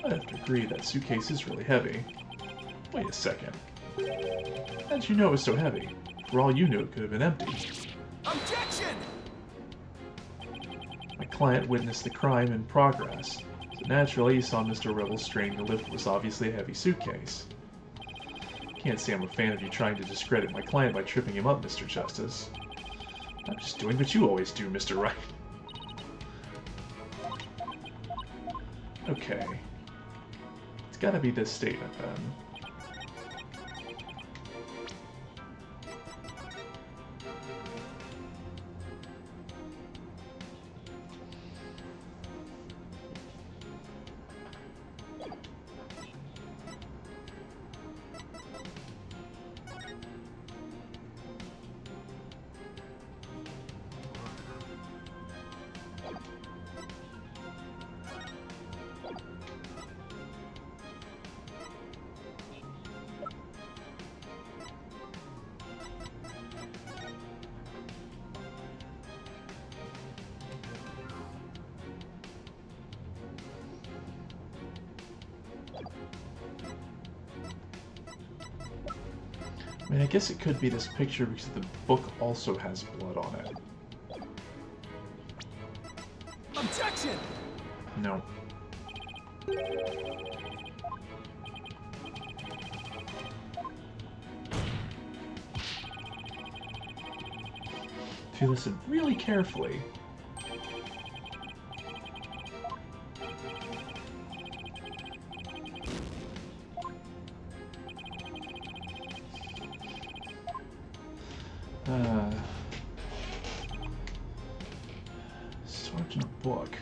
I have to agree that suitcase is really heavy. Wait a second. How did you know it was so heavy? For all you knew, it could have been empty. Objection! My client witnessed the crime in progress, so naturally he saw Mr. Rebel straining to lift what was obviously a heavy suitcase. Can't say I'm a fan of you trying to discredit my client by tripping him up, Mr. Justice. I'm just doing what you always do, Mr. Wright. Okay. It's gotta be this statement, then. I mean, I guess it could be this picture because the book also has blood on it. Objection! No. If you listen really carefully, Sergeant Book.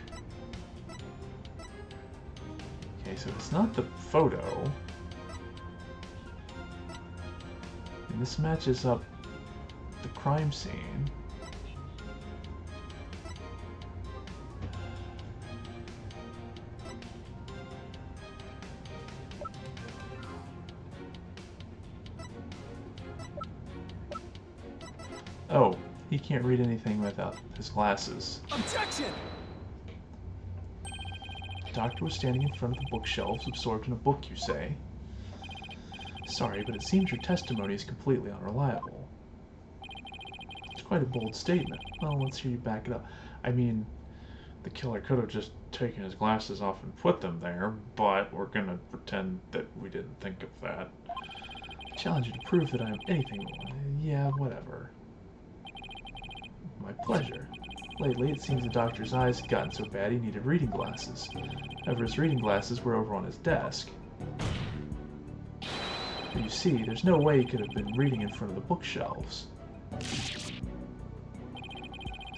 Okay, so it's not the photo. And this matches up the crime scene. Oh, he can't read anything without his glasses. Objection! The doctor was standing in front of the bookshelves, absorbed in a book, you say? Sorry, but it seems your testimony is completely unreliable. It's quite a bold statement. Well, let's hear you back it up. I mean, the killer could have just taken his glasses off and put them there, but we're gonna pretend that we didn't think of that. I challenge you to prove that I'm anything. Yeah, whatever. My pleasure. Lately, it seems the doctor's eyes had gotten so bad he needed reading glasses. However, his reading glasses were over on his desk. But you see, there's no way he could have been reading in front of the bookshelves.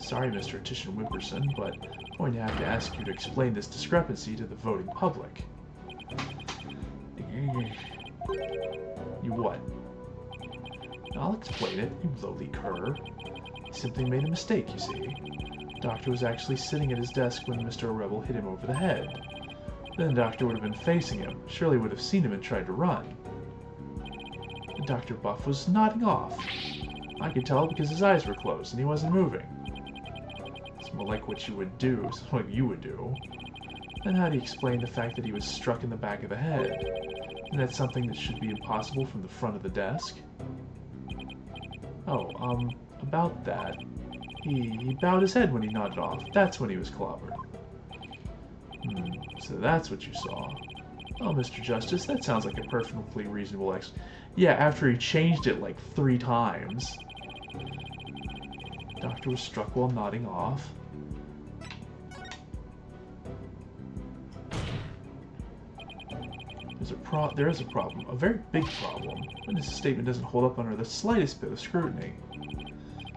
Sorry, Mr. Attition Wimperson, but I'm going to have to ask you to explain this discrepancy to the voting public. You what? I'll explain it, you lowly cur. He simply made a mistake, you see. The doctor was actually sitting at his desk when Mr. Rebel hit him over the head. Then the doctor would have been facing him, surely would have seen him and tried to run. And Dr. Buff was nodding off. I could tell because his eyes were closed and he wasn't moving. It's more like what you would do, what you would do. Then how do you explain the fact that he was struck in the back of the head? And that's something that should be impossible from the front of the desk? Oh, about that. He bowed his head when he nodded off. That's when he was clobbered. So that's what you saw. Oh, Mr. Justice, that sounds like a perfectly reasonable Yeah, after he changed it like 3 times. Doctor was struck while nodding off. There is a problem, a very big problem. Witness's statement doesn't hold up under the slightest bit of scrutiny.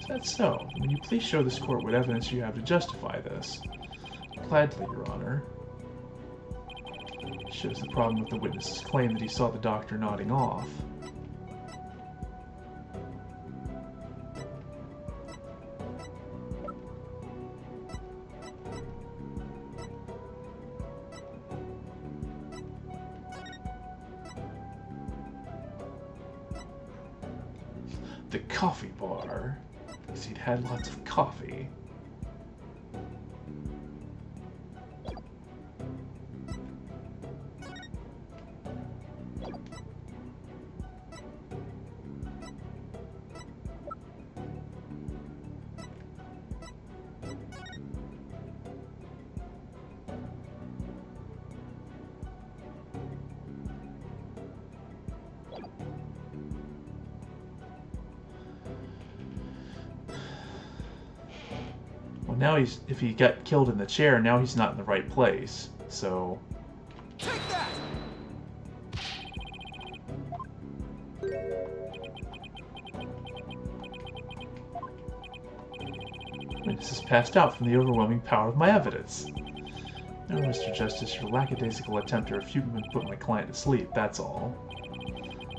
Is that so? Will you please show this court what evidence you have to justify this? Gladly, Your Honor. Shows the problem with the witness's claim that he saw the doctor nodding off. The coffee bar, because he'd had lots of coffee. Well, now if he got killed in the chair, now he's not in the right place, so... Take that! Witness is passed out from the overwhelming power of my evidence. No, Mr. Justice, your lackadaisical attempt to refute me put my client to sleep, that's all.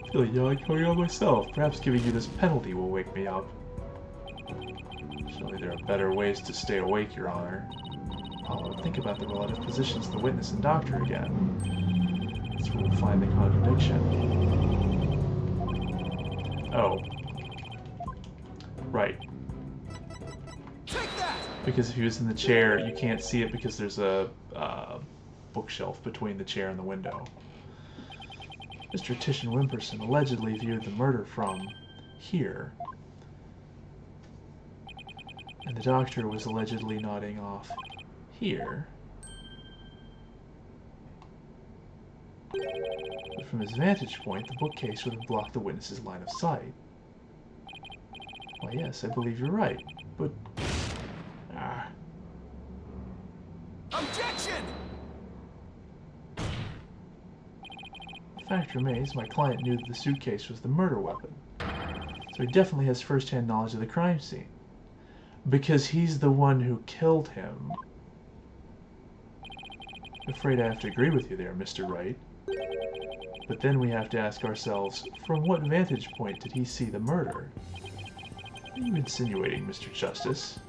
I feel like going on myself. Perhaps giving you this penalty will wake me up. Surely there are better ways to stay awake, Your Honor. Oh, think about the relative positions of the witness and doctor again. That's where we'll find the contradiction. Oh. Right. Take that! Because if he was in the chair, you can't see it because there's a bookshelf between the chair and the window. Mr. Titian Wimperson allegedly viewed the murder from here. And the doctor was allegedly nodding off here. But from his vantage point, the bookcase would have blocked the witness's line of sight. Why, yes, I believe you're right, but... Objection! The fact remains, my client knew that the suitcase was the murder weapon. So he definitely has first-hand knowledge of the crime scene. Because he's the one who killed him. I'm afraid I have to agree with you there, Mr. Wright. But then we have to ask ourselves, from what vantage point did he see the murder? What are you insinuating, Mr. Justice?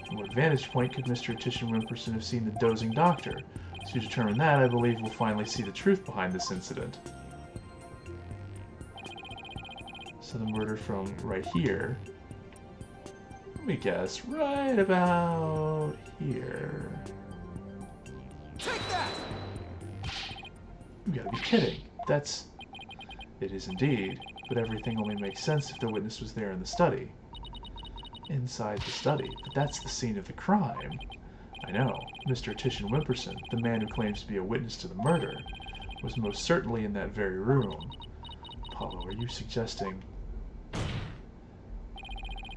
From what vantage point could Mr. Titian Wimperson have seen the dozing doctor? To determine that, I believe we'll finally see the truth behind this incident. So the murder from right here... Let me guess, right about here. Take that! You gotta be kidding. That's... It is indeed, but everything only makes sense if the witness was there in the study. Inside the study, but that's the scene of the crime. I know, Mr. Titian Wimperson, the man who claims to be a witness to the murder, was most certainly in that very room. Apollo, are you suggesting...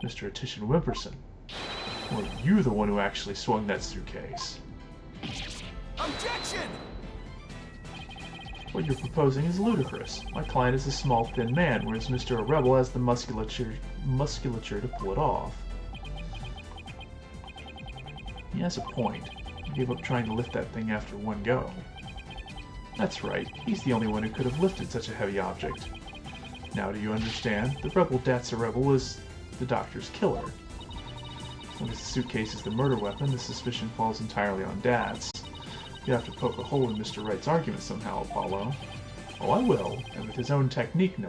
Mr. Titian Wimperson, or are you the one who actually swung that suitcase? Objection! What you're proposing is ludicrous. My client is a small, thin man, whereas Mr. Rebel has the musculature to pull it off. He has a point. He gave up trying to lift that thing after one go. That's right, he's the only one who could have lifted such a heavy object. Now do you understand? The Rebel Datsa Rebel is the doctor's killer. As long as the suitcase is the murder weapon, the suspicion falls entirely on Dats. You have to poke a hole in Mr. Wright's argument somehow, Apollo. Oh, I will, and with his own technique, no